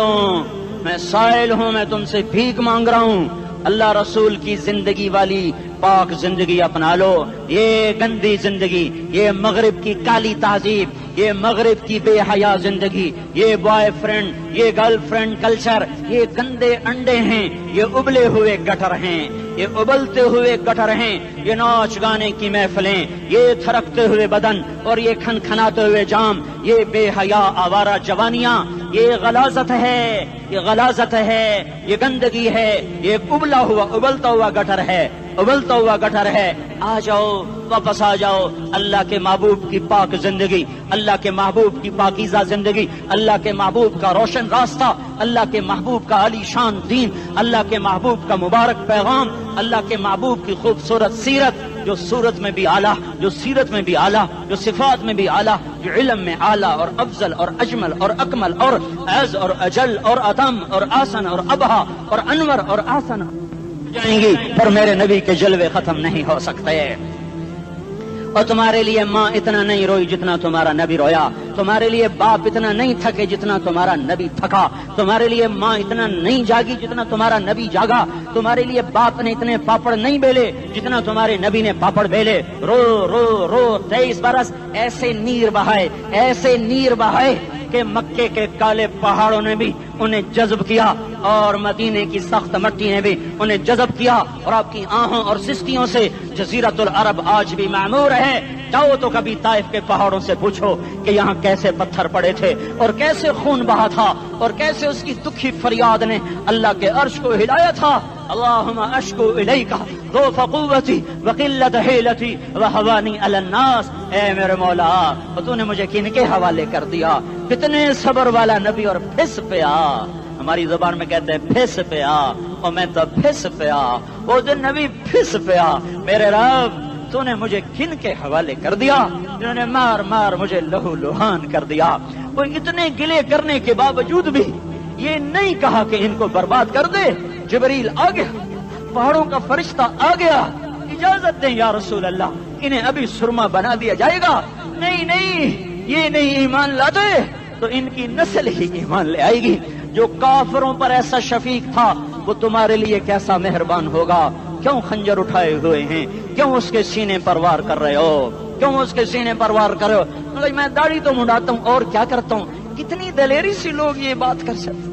ہوں, میں تم سے بھیک مانگ رہا ہوں. اللہ رسول کی زندگی والی پاک زندگی اپنا لو. یہ گندی زندگی, یہ مغرب کی کالی تہذیب, یہ مغرب کی بے حیا زندگی، یہ بوائے فرینڈ، یہ گرل فرینڈ کلچر، یہ گندے انڈے ہیں، یہ ابلے ہوئے گٹر ہیں، یہ ابلتے ہوئے گٹر ہیں، یہ ناچ گانے کی محفلیں، یہ تھرکتے ہوئے بدن اور یہ کھنکھناتے ہوئے جام، یہ بے حیا آوارہ جوانیاں، یہ غلاظت ہے، یہ غلاظت ہے، یہ گندگی ہے، یہ ابلتا ہوا گٹر ہے، ابلتا ہوا گٹر ہے۔ آ جاؤ، واپس آ جاؤ اللہ کے محبوب کی پاک زندگی، اللہ کے محبوب کی پاکیزہ زندگی، اللہ کے محبوب کا روشن راستہ، اللہ کے محبوب کا عالی شان دین، اللہ کے محبوب کا مبارک پیغام، اللہ کے محبوب کی خوبصورت سیرت، جو صورت میں بھی اعلیٰ، جو سیرت میں بھی اعلیٰ، جو صفات میں بھی اعلیٰ، جو علم میں اعلیٰ اور افضل اور اجمل اور اکمل اور اعز اور اجل اور اتم اور آسن اور ابہا اور انور اور آسن جائیں گی، پر میرے نبی کے جلوے ختم نہیں ہو سکتے۔ اور تمہارے لیے ماں اتنا نہیں روئی جتنا تمہارا نبی رویا، تمہارے لیے باپ اتنا نہیں تھکے جتنا تمہارا نبی تھکا، تمہارے لیے ماں اتنا نہیں جاگی جتنا تمہارا نبی جاگا، تمہارے لیے باپ نے اتنے پاپڑ نہیں بیلے جتنا تمہارے نبی نے پاپڑ بیلے۔ رو رو رو 23 برس ایسے نیر بہائے، ایسے نیر بہائے کہ مکے کے کالے پہاڑوں نے بھی انہیں جذب کیا اور مدینے کی سخت مٹی نے بھی انہیں جذب کیا، اور آپ کی آہوں اور سسکیوں سے جزیرت العرب آج بھی معمور ہے۔ جاؤ تو کبھی طائف کے پہاڑوں سے پوچھو کہ یہاں کیسے پتھر پڑے تھے اور کیسے خون بہا تھا اور کیسے اس کی دکھی فریاد نے اللہ کے عرش کو ہلایا تھا۔ اللہم اشکو الیک ضعف قوتی وقلت حیلتی وہوانی علی الناس۔ اے میرے مولا، تو نے مجھے کن کے حوالے کر دیا؟ کتنے صبر والا نبی اور پھس پیا، ہماری زبان میں کہتے ہیں پھس پیا، اور میں تو پھس پیا، وہ جو نبی پھس پیا۔ میرے رب، تو نے مجھے کن کے حوالے کر دیا جنہوں نے مار مار مجھے لہو لہان کر دیا؟ وہ اتنے گلے کرنے کے باوجود بھی یہ نہیں کہا کہ ان کو برباد کر دے۔ جبریل آ گیا، پہاڑوں کا فرشتہ آ گیا، اجازت دیں یا رسول اللہ، انہیں ابھی سرما بنا دیا جائے گا۔ نہیں نہیں، یہ نہیں ایمان لاتے تو ان کی نسل ہی ایمان لے آئے گی۔ جو کافروں پر ایسا شفیق تھا وہ تمہارے لیے کیسا مہربان ہوگا۔ کیوں خنجر اٹھائے ہوئے ہیں؟ کیوں اس کے سینے پر وار کر رہے ہو؟ کیوں اس کے سینے پر وار کر رہے ہو؟ میں داڑھی تو منڈاتا ہوں اور کیا کرتا ہوں۔ کتنی دلیری سے لوگ یہ بات کر سکتے،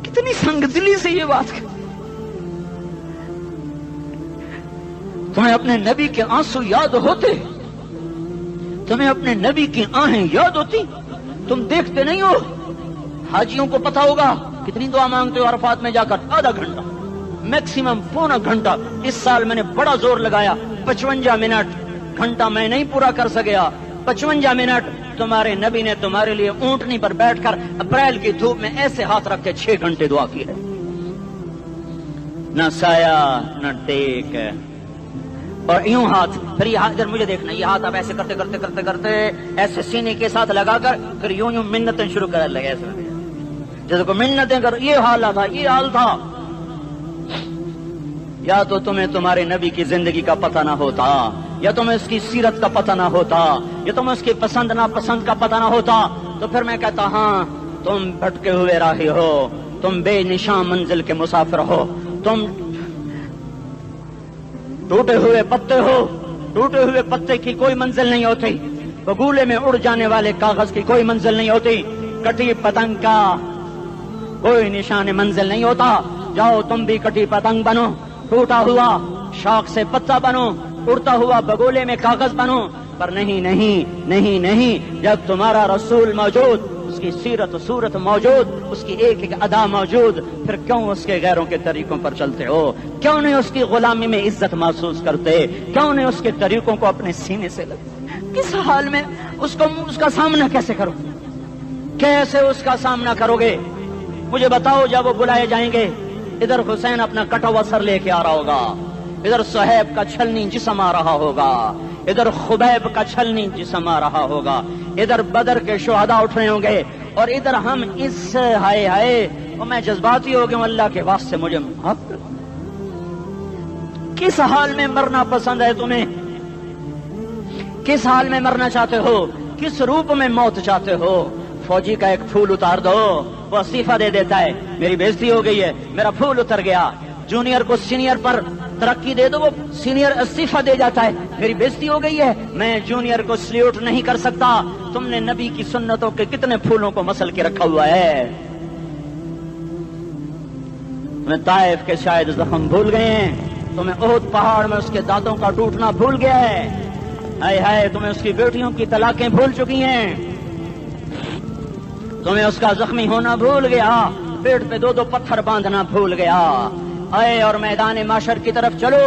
کتنی سنگ دلی سے یہ بات کر۔ تمہیں اپنے نبی کے آنسو یاد ہوتے؟ تمہیں اپنے نبی کی آہیں یاد ہوتی؟ تم دیکھتے نہیں ہو؟ حاجیوں کو پتا ہوگا کتنی دعا مانگتے ہو عرفات میں جا کر؟ آدھا گھنٹہ، میکسیمم پونا گھنٹہ۔ اس سال میں نے بڑا زور لگایا، 55 منٹ، گھنٹہ میں نہیں پورا کر سکیا، 55 منٹ تمہارے نبی نے تمہارے لیے اونٹنی پر بیٹھ کر اپریل کی دھوپ میں ایسے ہاتھ رکھ کے 6 گھنٹے دعا کی ہے۔ نہ سایہ نہ ٹیک، اور یوں ہاتھ، پھر یہ ہاتھ ادھر مجھے دیکھنا، یہ ہاتھ آپ ایسے کرتے کرتے کرتے کرتے ایسے سینے کے ساتھ لگا کر پھر یوں یوں منتیں شروع کرنے لگے، ایسے جیسے کو منتیں کر۔ یہ حال تھا، یہ حال تھا۔ یا تو تمہیں تمہارے نبی کی زندگی کا پتہ نہ ہوتا، یا تمہیں اس کی سیرت کا پتہ نہ ہوتا، یا تمہیں اس کی پسند ناپسند کا پتہ نہ ہوتا، تو پھر میں کہتا ہاں تم بھٹکے ہوئے راہی ہو، تم بے نشان منزل کے مسافر ہو، تم ٹوٹے ہوئے پتے ہو۔ ٹوٹے ہوئے پتے کی کوئی منزل نہیں ہوتی، بگولے میں اڑ جانے والے کاغذ کی کوئی منزل نہیں ہوتی، کٹی پتنگ کا کوئی نشان منزل نہیں ہوتا۔ جاؤ تم بھی کٹی پتنگ بنو، ٹوٹا ہوا شاخ سے پتا بنو، اڑتا ہوا بگولے میں کاغذ بنو، پر نہیں نہیں نہیں نہیں، جب تمہارا رسول موجود، اس کی سیرت و صورت موجود، اس کی ایک ایک ادا موجود، پھر کیوں اس کے غیروں کے طریقوں پر چلتے ہو؟ کیوں نہیں اس کی غلامی میں عزت محسوس کرتے؟ کیوں نہیں اس کے طریقوں کو اپنے سینے سے لگتے؟ کس حال میں اس کا سامنا کیسے کرو؟ کیسے اس کا سامنا کرو گے؟ مجھے بتاؤ، جب وہ بلائے جائیں گے، ادھر حسین اپنا کٹا ہوا سر لے کے آ رہا ہوگا، ادھر صہیب کا چھلنی جسم آ رہا ہوگا، ادھر خبیب کا چھلنی جسم آ رہا ہوگا، ادھر بدر کے شہداء اٹھ رہے ہوں گے، اور ادھر ہم اس ہائے ہائے، اور میں جذباتی ہو گیا، اللہ کے واسطے مجھے معاف کر۔ کس حال میں مرنا پسند ہے تمہیں؟ کس حال میں مرنا چاہتے ہو؟ کس روپ میں موت چاہتے ہو؟ فوجی کا ایک پھول اتار دو، وہ استعفیٰ دے دیتا ہے، میری بےزتی ہو گئی ہے، میرا پھول اتر گیا۔ جونیئر کو سینئر پر ترقی دے دو وہ سینئر استعفیٰ دے جاتا ہے، میری بےزتی ہو گئی ہے، میں جونیئر کو سلیوٹ نہیں کر سکتا۔ تم نے نبی کی سنتوں کے کتنے پھولوں کو مسل کے رکھا ہوا ہے؟ تمہیں طائف کے شاید زخم بھول گئے ہیں، تمہیں احد پہاڑ میں اس کے دانتوں کا ٹوٹنا بھول گیا ہے، ہائے ہائے تمہیں اس کی بیٹیوں کی طلاقیں بھول چکی ہیں، تمہیں اس کا زخمی ہونا بھول گیا، پیٹ پہ دو دو پتھر باندھنا بھول گیا۔ آئے اور میدان معاشر کی طرف چلو،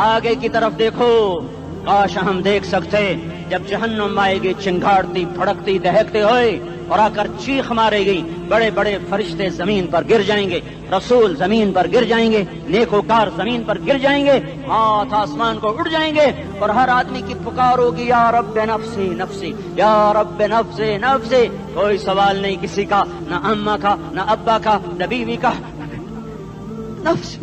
آگے کی طرف دیکھو۔ کاش ہم دیکھ سکتے جب جہنم آئے گی چنگاڑتی پھڑکتی دہکتے ہوئے اور آ کر چیخ مارے گی، بڑے بڑے فرشتے زمین پر گر جائیں گے، رسول زمین پر گر جائیں گے، نیکوکار زمین پر گر جائیں گے، ہاتھ آسمان کو اڑ جائیں گے، اور ہر آدمی کی پکار ہوگی یا رب نفسی نفسی، یا رب نفسی نفسی۔ کوئی سوال نہیں کسی کا، نہ اماں کا، نہ ابا کا، نہ بیوی کا، نفس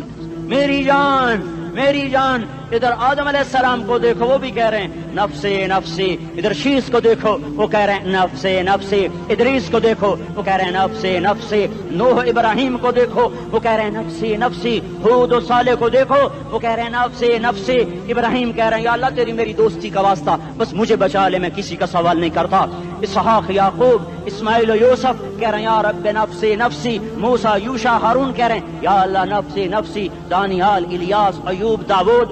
میری جان میری جان۔ ادھر آدم علیہ السلام کو دیکھو، وہ بھی کہہ رہے ہیں نفسی نفسی، ادھر شیس کو دیکھو وہ کہہ رہے ہیں نفسی نفسی، ادریس کو دیکھو وہ کہہ رہے ہیں نفسی نفسی، نوح ابراہیم کو دیکھو وہ کہہ رہے ہیں نفسی نفسی، ہود و صالح کو دیکھو وہ کہہ رہے ہیں نفسی نفسی۔ ابراہیم کہہ رہے ہیں یا اللہ تیری میری دوستی کا واسطہ، بس مجھے بچا لے، میں کسی کا سوال نہیں کرتا۔ اسحاق یعقوب اسماعیل و یوسف کہہ رہے ہیں یا رب نفسی نفسی۔ موسیٰ یوشع ہارون کہہ رہے ہیں یا اللہ نفسی نفسی۔ دانیال الیاس ایوب داود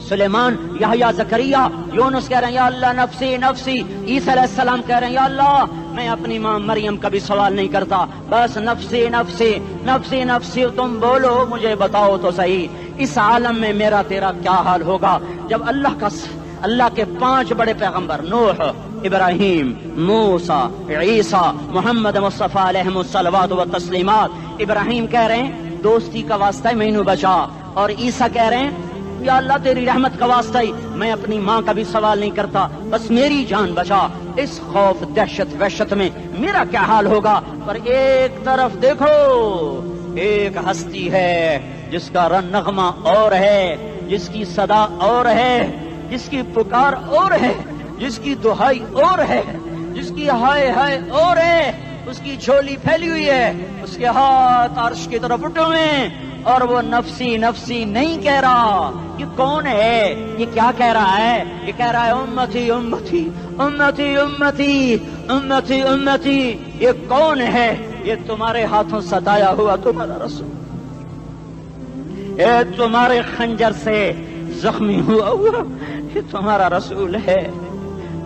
سلیمان یحییٰ زکریا یونس کہہ رہے ہیں یا اللہ نفسی نفسی۔ عیسیٰ علیہ السلام کہہ رہے ہیں یا اللہ میں اپنی ماں مریم کا بھی سوال نہیں کرتا، بس نفسی نفسی نفسی نفسی۔ تم بولو مجھے بتاؤ تو صحیح، اس عالم میں میرا تیرا کیا حال ہوگا جب اللہ کے 5 بڑے پیغمبر نوح، ابراہیم، موسیٰ، عیسیٰ، محمد مصطفیٰ علیہ الصلوات و تسلیمات۔ ابراہیم کہہ رہے ہیں دوستی کا واسطہ ہے مینوں بچا، اور عیسیٰ کہہ رہے ہیں یا اللہ تیری رحمت کا واسطہ ہی میں اپنی ماں کا بھی سوال نہیں کرتا، بس میری جان بچا۔ اس خوف دہشت وحشت میں میرا کیا حال ہوگا؟ پر ایک طرف دیکھو، ایک ہستی ہے جس کا نغمہ اور ہے، جس کی صدا اور ہے، جس کی پکار اور ہے، جس کی دہائی اور ہے، جس کی ہائے ہائے اور ہے، اس کی جھولی پھیلی ہوئی ہے، اس کے ہاتھ عرش کی طرف اٹھے ہوئے ہیں، اور وہ نفسی نفسی نہیں کہہ رہا۔ یہ کون ہے؟ یہ کیا کہہ رہا ہے؟ یہ کہہ رہا ہے امتی امتی امتی امتی امتی امتی۔ یہ کون ہے؟ یہ تمہارے ہاتھوں ستایا ہوا تمہارا رسول، یہ تمہارے خنجر سے زخمی ہوا یہ تمہارا رسول ہے۔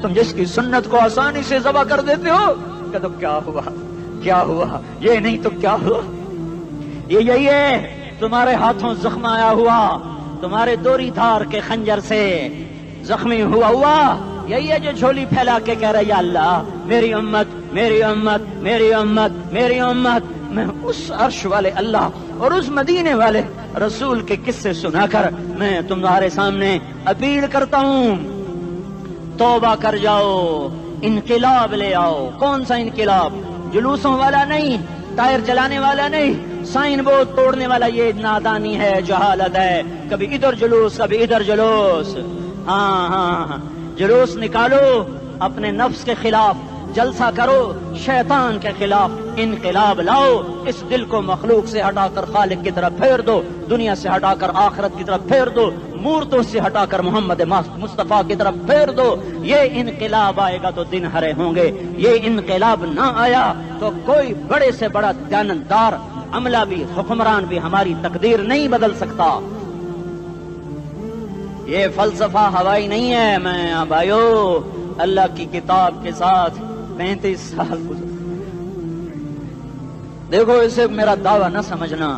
تم جس کی سنت کو آسانی سے ذبح کر دیتے ہو کہ تو کیا ہوا کیا ہوا، یہ نہیں تو کیا ہوا؟ یہ یہی ہے تمہارے ہاتھوں زخم آیا ہوا، تمہارے دوری دھار کے خنجر سے زخمی ہوا یہی ہے جو جھولی پھیلا کے کہہ رہا یا اللہ میری امت میری امت میری امت میری امت۔ میں اس عرش والے اللہ اور اس مدینے والے رسول کے قصے سنا کر میں تمہارے سامنے اپیل کرتا ہوں، توبہ کر جاؤ، انقلاب لے آؤ۔ کون سا انقلاب؟ جلوسوں والا نہیں، ٹائر چلانے والا نہیں، سائن بورڈ توڑنے والا، یہ نادانی ہے، جہالت ہے۔ کبھی ادھر جلوس کبھی ادھر جلوس، ہاں جلوس نکالو اپنے نفس کے خلاف، جلسہ کرو شیطان کے خلاف، انقلاب لاؤ۔ اس دل کو مخلوق سے ہٹا کر خالق کی طرف پھیر دو، دنیا سے ہٹا کر آخرت کی طرف پھیر دو، مورتوں سے ہٹا کر محمد مصطفیٰ کی طرف پھیر دو۔ یہ انقلاب آئے گا تو دن ہرے ہوں گے، یہ انقلاب نہ آیا تو کوئی بڑے سے بڑا دیانتدار عملہ بھی حکمران بھی ہماری تقدیر نہیں بدل سکتا۔ یہ فلسفہ ہوائی نہیں ہے۔ میں بھائیو اللہ کی کتاب کے ساتھ 35 سال گزر، دیکھو اسے میرا دعویٰ نہ سمجھنا،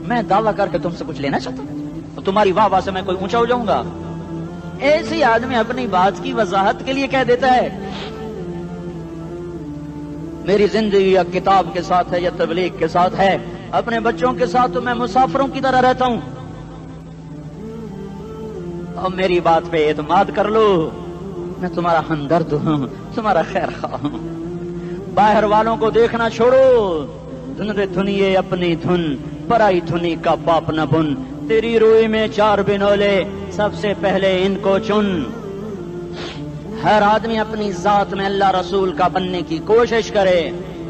میں دعویٰ کر کے تم سے کچھ لینا چاہتا ہوں تو تمہاری واہ واہ سے میں کوئی اونچا ہو جاؤں گا؟ ایسی آدمی اپنی بات کی وضاحت کے لیے کہہ دیتا ہے میری زندگی یا کتاب کے ساتھ ہے یا تبلیغ کے ساتھ ہے، اپنے بچوں کے ساتھ تو میں مسافروں کی طرح رہتا ہوں، اور میری بات پہ اعتماد کر لو، میں تمہارا ہمدرد ہوں، تمہارا خیر خواہ ہوں۔ باہر والوں کو دیکھنا چھوڑو، دھن دھنیے اپنی دھن، پرائی دھنی کا پاپ نہ بن، تیری روئی میں 4 بنولے، سب سے پہلے ان کو چن۔ ہر آدمی اپنی ذات میں اللہ رسول کا بننے کی کوشش کرے،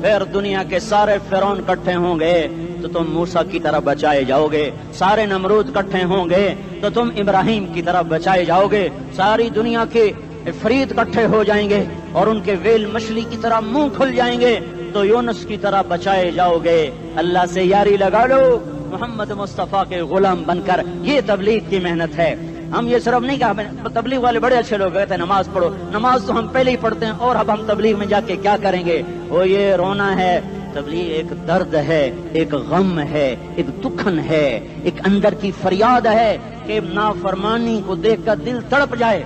پھر دنیا کے سارے فرعون اکٹھے ہوں گے تو تم موسیٰ کی طرف بچائے جاؤ گے، سارے نمرود اکٹھے ہوں گے تو تم ابراہیم کی طرف بچائے جاؤ گے، ساری دنیا کے عفریت اکٹھے ہو جائیں گے اور ان کے ویل مچھلی کی طرح منہ کھل جائیں گے تو یونس کی طرح بچائے جاؤ گے۔ اللہ سے یاری لگا لو، محمد مصطفیٰ کے غلام بن کر، یہ تبلیغ کی محنت ہے۔ ہم یہ صرف نہیں کہا، تبلیغ والے بڑے اچھے لوگ کہتے ہیں نماز پڑھو، نماز تو ہم پہلے ہی پڑھتے ہیں اور اب ہم تبلیغ میں جا کے کیا کریں گے؟ وہ یہ رونا ہے، تبلیغ ایک درد ہے، ایک غم ہے، ایک دکھن ہے، ایک اندر کی فریاد ہے کہ نافرمانی کو دیکھ کر دل تڑپ جائے۔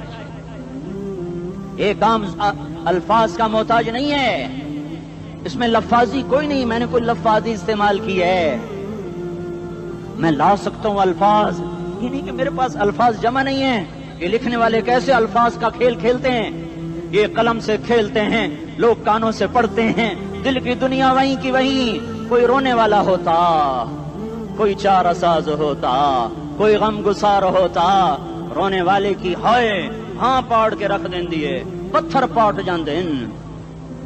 ایک عام الفاظ کا محتاج نہیں ہے، اس میں لفاظی کوئی نہیں، میں نے کوئی لفاظی استعمال کی ہے، میں لا سکتا ہوں الفاظ، یہ نہیں کہ میرے پاس الفاظ جمع نہیں ہیں۔ یہ لکھنے والے کیسے الفاظ کا کھیل کھیلتے ہیں، یہ قلم سے کھیلتے ہیں، لوگ کانوں سے پڑھتے ہیں، دل کی دنیا وہیں کی وہیں، کوئی رونے والا ہوتا، کوئی چارہ ساز ہوتا، کوئی غم گسار ہوتا، رونے والے کی ہائے ہاں پاڑ کے رکھ دیں دیے، پتھر پاٹ جان دیں۔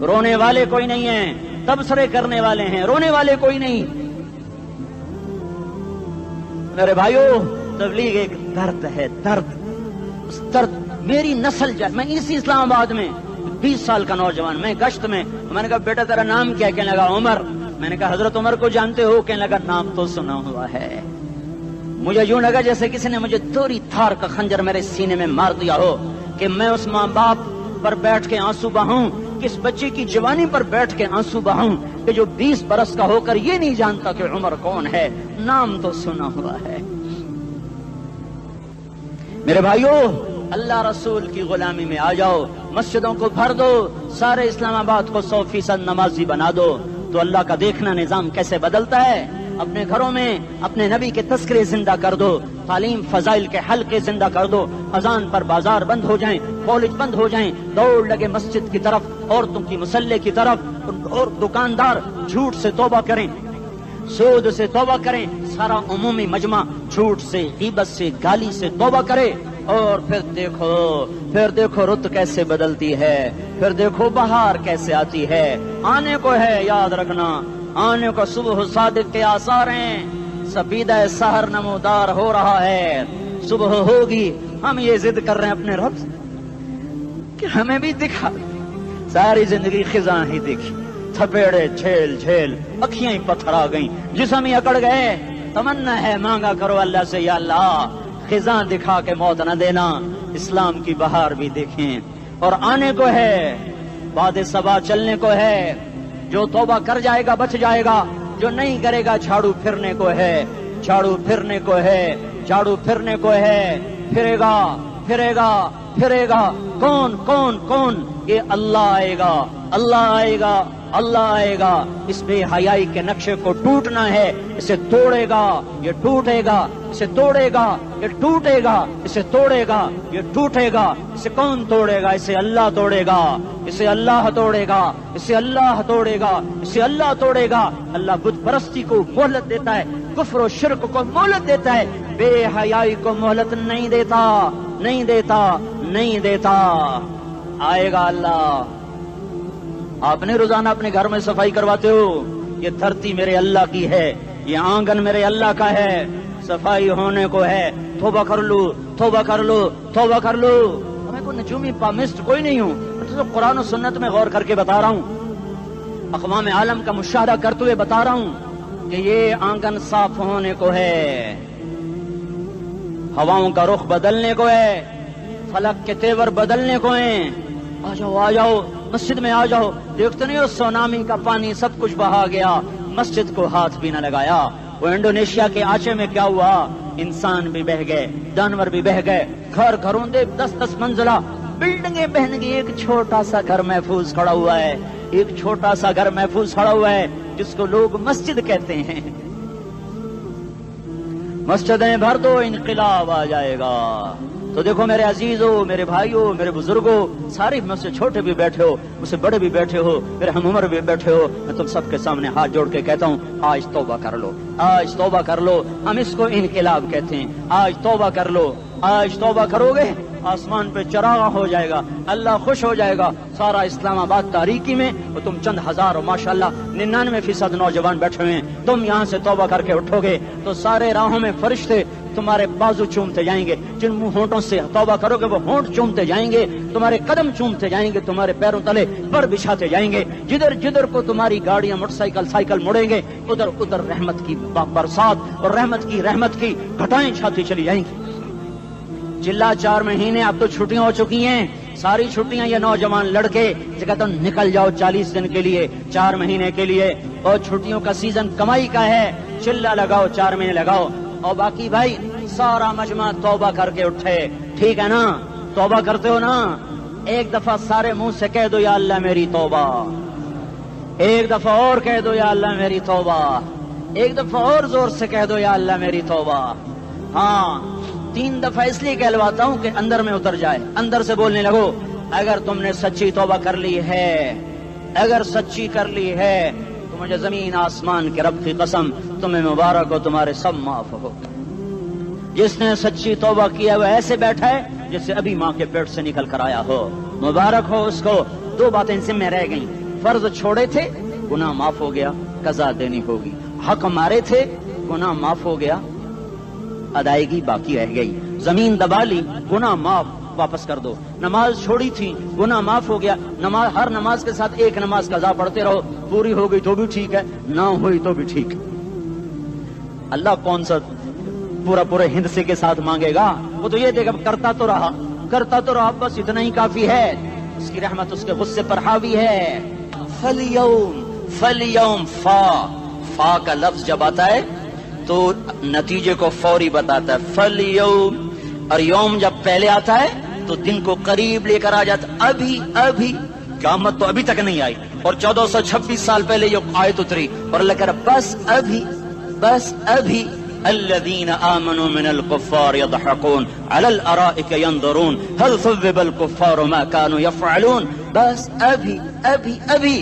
رونے والے کوئی نہیں ہیں، تبصرے کرنے والے ہیں، رونے والے کوئی نہیں۔ میرے بھائیو، تبلیغ ایک درد ہے، درد، اس درد میری نسل جائے۔ میں اسی اسلام آباد میں 20 سال کا نوجوان، میں گشت میں نے کہا بیٹا تیرا نام کیا؟ کہنے لگا عمر۔ میں نے کہا حضرت عمر کو جانتے ہو؟ کہنے لگا نام تو سنا ہوا ہے۔ مجھے یوں لگا جیسے کسی نے مجھے دوری تھار کا خنجر میرے سینے میں مار دیا ہو کہ میں اس ماں باپ پر بیٹھ کے آنسو بہاؤں، کس بچے کی جوانی پر بیٹھ کے آنسو بہاؤں کہ جو 20 برس کا ہو کر یہ نہیں جانتا کہ عمر کون ہے، نام تو سنا ہوا ہے۔ میرے بھائیو، اللہ رسول کی غلامی میں آ جاؤ، مسجدوں کو بھر دو، سارے اسلام آباد کو 100% نمازی بنا دو تو اللہ کا دیکھنا نظام کیسے بدلتا ہے۔ اپنے گھروں میں اپنے نبی کے تذکرے زندہ کر دو، تعلیم فضائل کے حلقے زندہ کر دو، اذان پر بازار بند ہو جائیں، کالج بند ہو جائیں، دوڑ لگے مسجد کی طرف، عورتوں کی مصلے کی طرف، اور دکاندار جھوٹ سے توبہ کریں، سود سے توبہ کریں، سارا عمومی مجمع جھوٹ سے، غیبت سے، گالی سے توبہ کرے، اور پھر دیکھو رت کیسے بدلتی ہے، پھر دیکھو بہار کیسے آتی ہے۔ آنے کو ہے، یاد رکھنا، آنے کو صبح صادق کے آثار ہیں، سپیدہ سحر نمودار ہو رہا ہے، صبح ہوگی۔ ہم یہ ضد کر رہے ہیں اپنے رب سے کہ ہمیں بھی دکھا، ساری زندگی خزاں ہی دیکھی، تھپیڑے جھیل جھیل، اکھیاں ہی پتھر آ گئیں، جسم ہی اکڑ گئے۔ تمنا ہے مانگا کرو اللہ سے، یا اللہ خزاں دکھا کے موت نہ دینا، اسلام کی بہار بھی دیکھیں۔ اور آنے کو ہے، باد صبا چلنے کو ہے، جو توبہ کر جائے گا بچ جائے گا، جو نہیں کرے گا جھاڑو پھرنے کو ہے، جھاڑو پھرنے کو ہے، جھاڑو پھرنے کو ہے، پھرے گا پھرے گا پھرے گا۔ کون کون کون؟ یہ اللہ آئے گا، اللہ آئے گا، اللہ آئے گا۔ اس بے حیائی کے نقشے کو ٹوٹنا ہے، اسے توڑے گا، یہ ٹوٹے گا، اسے توڑے گا، یہ ٹوٹے گا، اسے توڑے گا، یہ ٹوٹے گا۔ اسے کون توڑے گا؟ اسے اللہ توڑے گا، اسے اللہ توڑے گا، اسے اللہ توڑے گا، اسے اللہ توڑے گا۔ اللہ بت پرستی کو مہلت دیتا ہے، کفر و شرک کو مہلت دیتا ہے، بے حیائی کو مہلت نہیں دیتا، نہیں دیتا، نہیں دیتا۔ آئے گا اللہ۔ آپ نے روزانہ اپنے گھر میں صفائی کرواتے ہو، یہ دھرتی میرے اللہ کی ہے، یہ آنگن میرے اللہ کا ہے، صفائی ہونے کو ہے، توبہ کر لو، توبہ کر لو، توبہ کر لو۔ میں کوئی نجومی پامسٹ کوئی نہیں ہوں، میں تو قرآن و سنت میں غور کر کے بتا رہا ہوں، اقوام عالم کا مشاہدہ کرتے ہوئے بتا رہا ہوں کہ یہ آنگن صاف ہونے کو ہے، ہواؤں کا رخ بدلنے کو ہے، فلک کے تیور بدلنے کو ہیں۔ آ جاؤ آ جاؤ، مسجد میں آ جاؤ۔ دیکھتے نہیں ہو سونامی کا پانی سب کچھ بہا گیا، مسجد کو ہاتھ بھی نہ لگایا۔ وہ انڈونیشیا کے آچے میں کیا ہوا؟ انسان بھی بہ گئے، جانور بھی بہ گئے، گھر گھروں دے 10-10 منزلہ بلڈنگیں بہن گئی، ایک چھوٹا سا گھر محفوظ کھڑا ہوا ہے، ایک چھوٹا سا گھر محفوظ کھڑا ہوا ہے جس کو لوگ مسجد کہتے ہیں۔ مسجدیں بھر دو، انقلاب آ جائے گا۔ تو دیکھو میرے عزیزو، میرے بھائیو، میرے بزرگوں، سارے مجھ سے چھوٹے بھی بیٹھے ہو، مجھ سے بڑے بھی بیٹھے ہو، میرے ہم عمر بھی بیٹھے ہو، میں تم سب کے سامنے ہاتھ جوڑ کے کہتا ہوں آج توبہ کر لو، آج توبہ کر لو۔ ہم اس کو انقلاب کہتے ہیں، آج توبہ کر لو۔ آج توبہ کرو گے آسمان پہ چراغا ہو جائے گا، اللہ خوش ہو جائے گا، سارا اسلام آباد تاریکی میں، اور تم چند ہزار اور ماشاءاللہ 99% نوجوان بیٹھے ہوئے ہیں، تم یہاں سے توبہ کر کے اٹھو گے تو سارے راہوں میں فرشتے تمہارے بازو چومتے جائیں گے، جن منہ ہونٹوں سے توبہ کرو گے وہ ہونٹ چومتے جائیں گے، تمہارے قدم چومتے جائیں گے، تمہارے پیروں تلے پر بچھاتے جائیں گے، جدھر جدھر کو تمہاری گاڑیاں موٹر سائیکل مڑیں گے ادھر ادھر رحمت کی برسات اور رحمت کی گھٹائیں چھاتی چلی جائیں گی۔ چلا 4 مہینے اب تو چھٹیاں ہو چکی ہیں، ساری چھٹیاں یہ نوجوان لڑکے جگہ تو نکل جاؤ 40 دن کے لیے، 4 مہینے کے لیے، اور چھٹیوں کا سیزن کمائی کا ہے، چلا لگاؤ 4 مہینے لگاؤ، اور باقی بھائی سارا مجمع توبہ کر کے اٹھے، ٹھیک ہے نا؟ توبہ کرتے ہو نا؟ ایک دفعہ سارے منہ سے کہہ دو یا اللہ میری توبہ، ایک دفعہ اور کہہ دو یا اللہ میری توبہ، ایک دفعہ اور زور سے کہہ دو یا اللہ میری توبہ۔ ہاں 3 دفعہ اس لیے کہلواتا ہوں کہ اندر میں اتر جائے، اندر سے بولنے لگو۔ اگر تم نے سچی توبہ کر لی ہے، اگر سچی کر لی ہے تو مجھے زمین آسمان کے رب کی قسم تمہیں مبارک ہو، تمہارے سب معاف ہو۔ جس نے سچی توبہ کیا وہ ایسے بیٹھا ہے جس سے ابھی ماں کے پیٹ سے نکل کر آیا ہو، مبارک ہو اس کو۔ 2 باتیں ذمہ رہ گئیں، فرض چھوڑے تھے گناہ معاف ہو گیا، قضا دینی ہوگی، حق مارے تھے گناہ معاف ہو گیا، ادائیگی باقی رہ گئی، زمین دبا لی گناہ معاف، واپس کر دو، نماز چھوڑی تھی گناہ معاف ہو گیا، نماز ہر نماز کے ساتھ ایک نماز قضا پڑھتے رہو، پوری ہو گئی تو بھی ٹھیک ہے، نہ ہوئی تو بھی ٹھیک۔ اللہ کون سا پورے ہندسے کے ساتھ مانگے گا؟ وہ تو یہ دیکھا کرتا تو رہا، بس اتنا ہی کافی ہے، اس کی رحمت اس کے غصے پر حاوی ہے۔ فَالْيَوْمِ فا کا لفظ جب آتا ہے تو نتیجے کو فوری بتاتا ہے، فَالْيَوْمِ، اور یوم جب پہلے آتا ہے تو دن کو قریب لے کر آ جاتا، ابھی قیامت تو ابھی تک نہیں آئی، اور 1426 سال پہلے یہ آیت اتری، اور اللہ کہہ رہا بس ابھی الذين آمنوا من الكفار يضحكون على الارائك ينظرون هل ثوب الكفار ما كانوا يفعلون، بس ابھی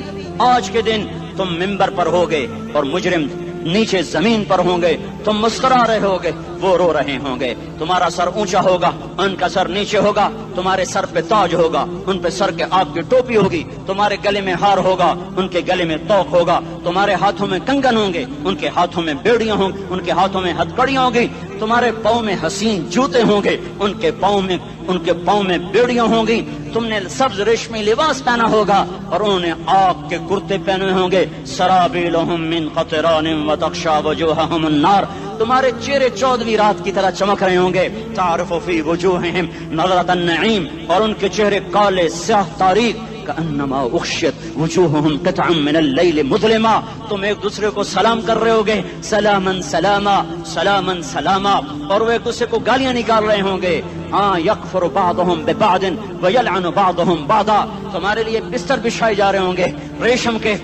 آج کے دن تم منبر پر ہوگے اور مجرم نیچے زمین پر ہوں گے، تم مسکرا رہے ہوگے، وہ رو رہے ہوں گے، تمہارا سر اونچا ہوگا، ان کا سر نیچے ہوگا، تمہارے سر پہ تاج ہوگا، ان پہ سر کے آگ کی ٹوپی ہوگی، تمہارے گلے میں ہار ہوگا، ان کے گلے میں توق ہوگا، تمہارے ہاتھوں میں کنگن ہوں گے، ان کے ہاتھوں میں بیڑیاں ہوں گی، ان کے ہاتھوں میں ہتکڑیاں ہوں گی، تمہارے پاؤں میں حسین جوتے ہوں گے، ان کے پاؤں میں بیڑیاں ہوں گی، تم نے سبز ریشمی لباس پہنا ہوگا اور انہوں نے آگ کے کرتے پہنے ہوں گے، سرابیلہم من قطران وتغشا وجوہہم النار، تمہارے چہرے 14ویں رات کی طرح چمک رہے ہوں گے، تعرف فی وجوہہم نظرۃ النعیم، اور ان کے چہرے کالے سیاہ تاریک، کأنما اغشیت وجوہہم قطعا من اللیل مظلما، تم ایک دوسرے کو سلام کر رہے ہوگے، سلامن سلاما سلامن سلاما، اور وہ ایک دوسرے کو گالیاں نکال رہے ہوں گے، ہاں یکفر بعضہم ببعض ویلعن بعضہم بعضا، تمہارے لیے بستر بچھائے جا رہے ہوں گے ریشم کے،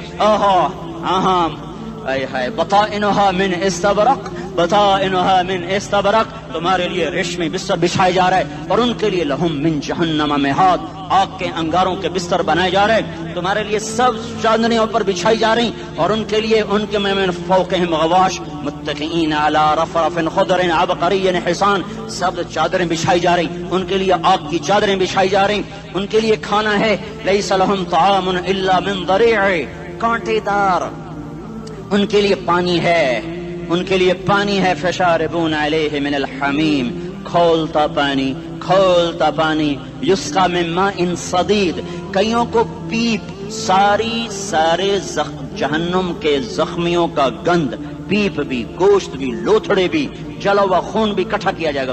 بطائنها من استبرق، تمہارے لیے ریشمی بستر بچھائے جا رہے، اور ان کے لیے لہم من جہنم مہاد، آگ کے انگاروں کے بستر بنائے جا رہے، تمہارے لیے سب چادریوں پر بچھائی جا رہی، اور ان کے لیے ان کے من فوقہم غواش متکئین علی رفرف خضر عبقری حسان، سب چادریں بچھائی جا رہی، ان کے لیے آگ کی چادریں بچھائی جا رہی، ان کے لیے کھانا ہے لیس لہم طعام الا من ضریع، کانٹے دار، ان کے لیے پانی ہے، فشاربون علیہ من الحمیم، کھولتا پانی، یسقا من ماء صدید، کئیوں کو پیپ، سارے جہنم کے زخمیوں کا گند، پیپ بھی، گوشت بھی، لوتھڑے بھی، جلا ہوا خون بھی اکٹھا کیا جائے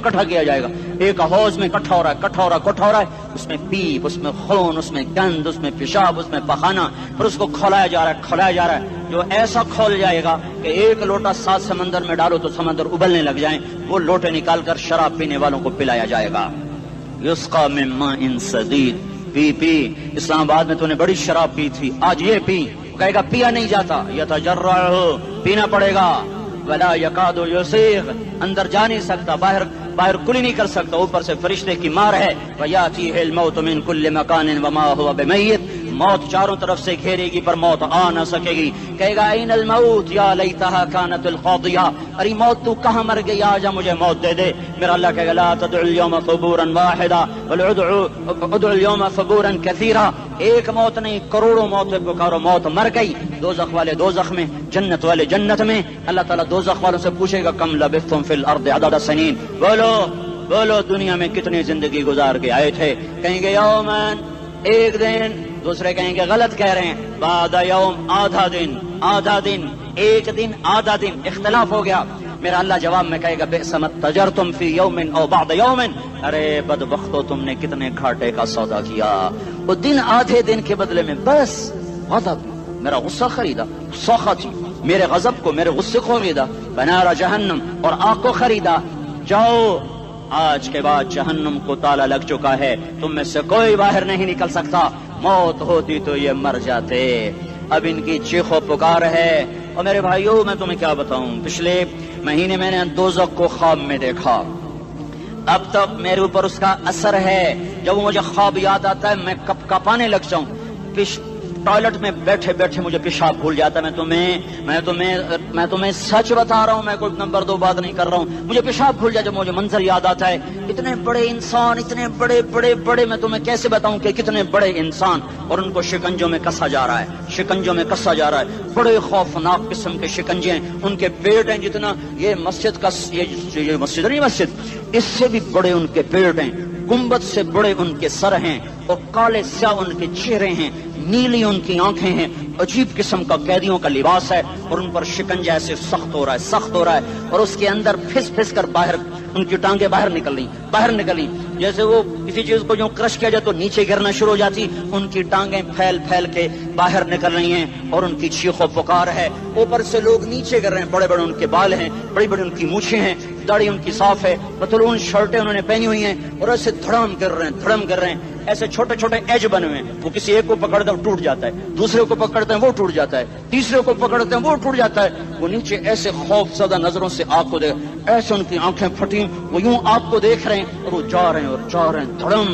گا، ایک حوض میں اکٹھا ہو رہا ہے، اس میں پیپ، اس میں خون، اس میں گند، اس میں پیشاب، اس میں پخانہ، پھر اس کو کھولایا جا رہا ہے، جو ایسا کھول جائے گا کہ 1 لوٹا 7 سمندر میں ڈالو تو سمندر ابلنے لگ جائیں، وہ لوٹے نکال کر شراب پینے والوں کو پلایا جائے گا، یسقا من ماء صدید، پی اسلام آباد میں تو نے بڑی شراب پی تھی، آج یہ پی، کہے گا پیا نہیں جاتا، یتجرعہ، پینا پڑے گا، ولا یکاد یسیغ، اندر جا نہیں سکتا، باہر کلی نہیں کر سکتا، اوپر سے فرشتے کی مار ہے، ویاتیہ الموت من کل مکان وما هو بمیت، موت چاروں طرف سے گھیرے گی پر موت آ نہ سکے گی. کہے گا این الموت یا لیتہا کانت القاضیہ، ارے موت تو کہاں مر گئی، آجا مجھے موت دے دے. میرا اللہ کہے گا لا تدعو اليوم ثبورا واحدا بل ادعو اليوم ثبورا کثیرا، ایک موت نہیں کروڑوں موتیں پکارو. موت مر گئی، دوزخ والے دوزخ میں، جنت والے جنت میں. اللہ تعالیٰ دوزخ والوں سے پوچھے گا کم لبثتم فی الارض عدد سنین، بولو دنیا میں کتنی زندگی گزار کے آئے تھے. کہیں گے یومن، ایک دن. دوسرے کہیں گے غلط کہہ رہے ہیں، بعد یوم، آدھا دن، ایک دن آدھا دن، اختلاف ہو گیا. میرا اللہ جواب میں کہے گا بئس ما تجرتم فی یوم او بعد یوم، ارے بدبختو تم نے کتنے گھاٹے کا سودا کیا. وہ دن آدھے دن کے بدلے میں بس غضب، میرا غصہ خریدا، سخط میرے غضب کو، میرے غصے کو خریدا. بنار جہنم، اور آگ کو خریدا. جاؤ، آج کے بعد جہنم کو تالا لگ چکا ہے، تم میں سے کوئی باہر نہیں نکل سکتا. موت ہوتی تو یہ مر جاتے. اب ان کی چیخ و پکار ہے. اور میرے بھائیوں میں تمہیں کیا بتاؤں، پچھلے مہینے میں نے دوزخ کو خواب میں دیکھا. اب تک میرے اوپر اس کا اثر ہے. جب وہ مجھے خواب یاد آتا ہے میں کپ کپانے لگ جاؤں. ٹوائلٹ میں بیٹھے بیٹھے مجھے پیشاب بھول جاتا ہے. میں تمہیں سچ بتا رہا ہوں، میں کوئی نمبر 2 بات نہیں کر رہا ہوں. مجھے پیشاب بھول جاتا ہے جب مجھے منظر یاد آتا ہے. اتنے بڑے انسان، اتنے بڑے بڑے بڑے، میں تمہیں کیسے بتاؤں کہ کتنے بڑے انسان، اور ان کو شکنجوں میں کسا جا رہا ہے، شکنجوں میں کسا جا رہا ہے. بڑے خوفناک قسم کے شکنجے ہیں. ان کے پیٹ ہیں جتنا یہ مسجد کا، یہ مسجد نہیں، مسجد اس سے بھی بڑے ان کے پیٹ ہیں. گنبد سے بڑے ان کے سر ہیں، اور کالے سیاہ ان کے چہرے ہیں، نیلی ان کی آنکھیں ہیں. عجیب قسم کا قیدیوں کا لباس ہے، اور ان پر شکنجہ ایسے سخت ہو رہا ہے. اور اس کے اندر پھس پھس کر باہر ان کی ٹانگیں باہر نکلی جیسے وہ کسی چیز کو جو کرش کیا جائے تو نیچے گرنا شروع ہو جاتی. ان کی ٹانگیں پھیل پھیل کے باہر نکل رہی ہیں، اور ان کی چیخ و پکار ہے. اوپر سے لوگ نیچے گر رہے ہیں. بڑے بڑے ان کے بال ہیں، بڑی بڑی ان کی مونچھیں ہیں، داڑھی ان کی صاف ہے، پتلون شرٹیں انہوں نے پہنی ہوئی ہیں، اور ایسے دھڑم گر رہے ہیں. ایسے چھوٹے چھوٹے ایج بنے ہوئے ہیں. وہ کسی ایک کو پکڑتے ہیں ٹوٹ جاتا ہے، دوسرے کو پکڑتے ہیں وہ ٹوٹ جاتا ہے، تیسرے کو پکڑتے ہیں وہ ٹوٹ جاتا ہے. وہ نیچے ایسے خوف زدہ نظروں سے آگ کو دیکھ، ایسے ان کی آنکھیں پھٹی، وہ یوں آگ کو دیکھ رہے ہیں، اور وہ جا رہے ہیں دھڑم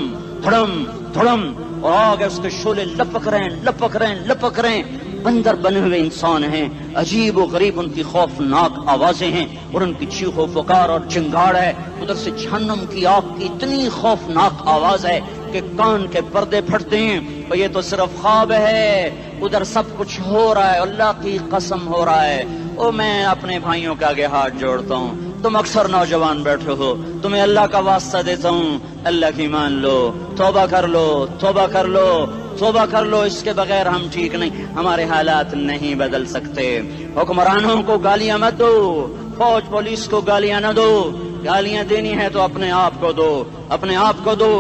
دھڑم دھڑم، اور آگے اس کے شعلے لپک رہے ہیں. بندر بنے ہوئے انسان ہیں، عجیب و غریب ان کی خوفناک آوازیں ہیں، اور ان کی چیخ و پکار اور چنگاڑ ہے. ادھر سے جہنم کی آگ کی اتنی خوفناک آواز ہے کہ کان کے پردے پھٹتے ہیں. اور یہ تو صرف خواب ہے، ادھر سب کچھ ہو رہا ہے، اللہ کی قسم ہو رہا ہے. اور میں اپنے بھائیوں کے آگے ہاتھ جوڑتا ہوں، تم اکثر نوجوان بیٹھے ہو، تمہیں اللہ کا واسطہ دیتا ہوں، اللہ کی مان لو، توبہ کر لو. اس کے بغیر ہم ٹھیک نہیں، ہمارے حالات نہیں بدل سکتے. حکمرانوں کو گالیاں مت دو، فوج پولیس کو گالیاں نہ دو. گالیاں دینی ہے تو اپنے آپ کو دو.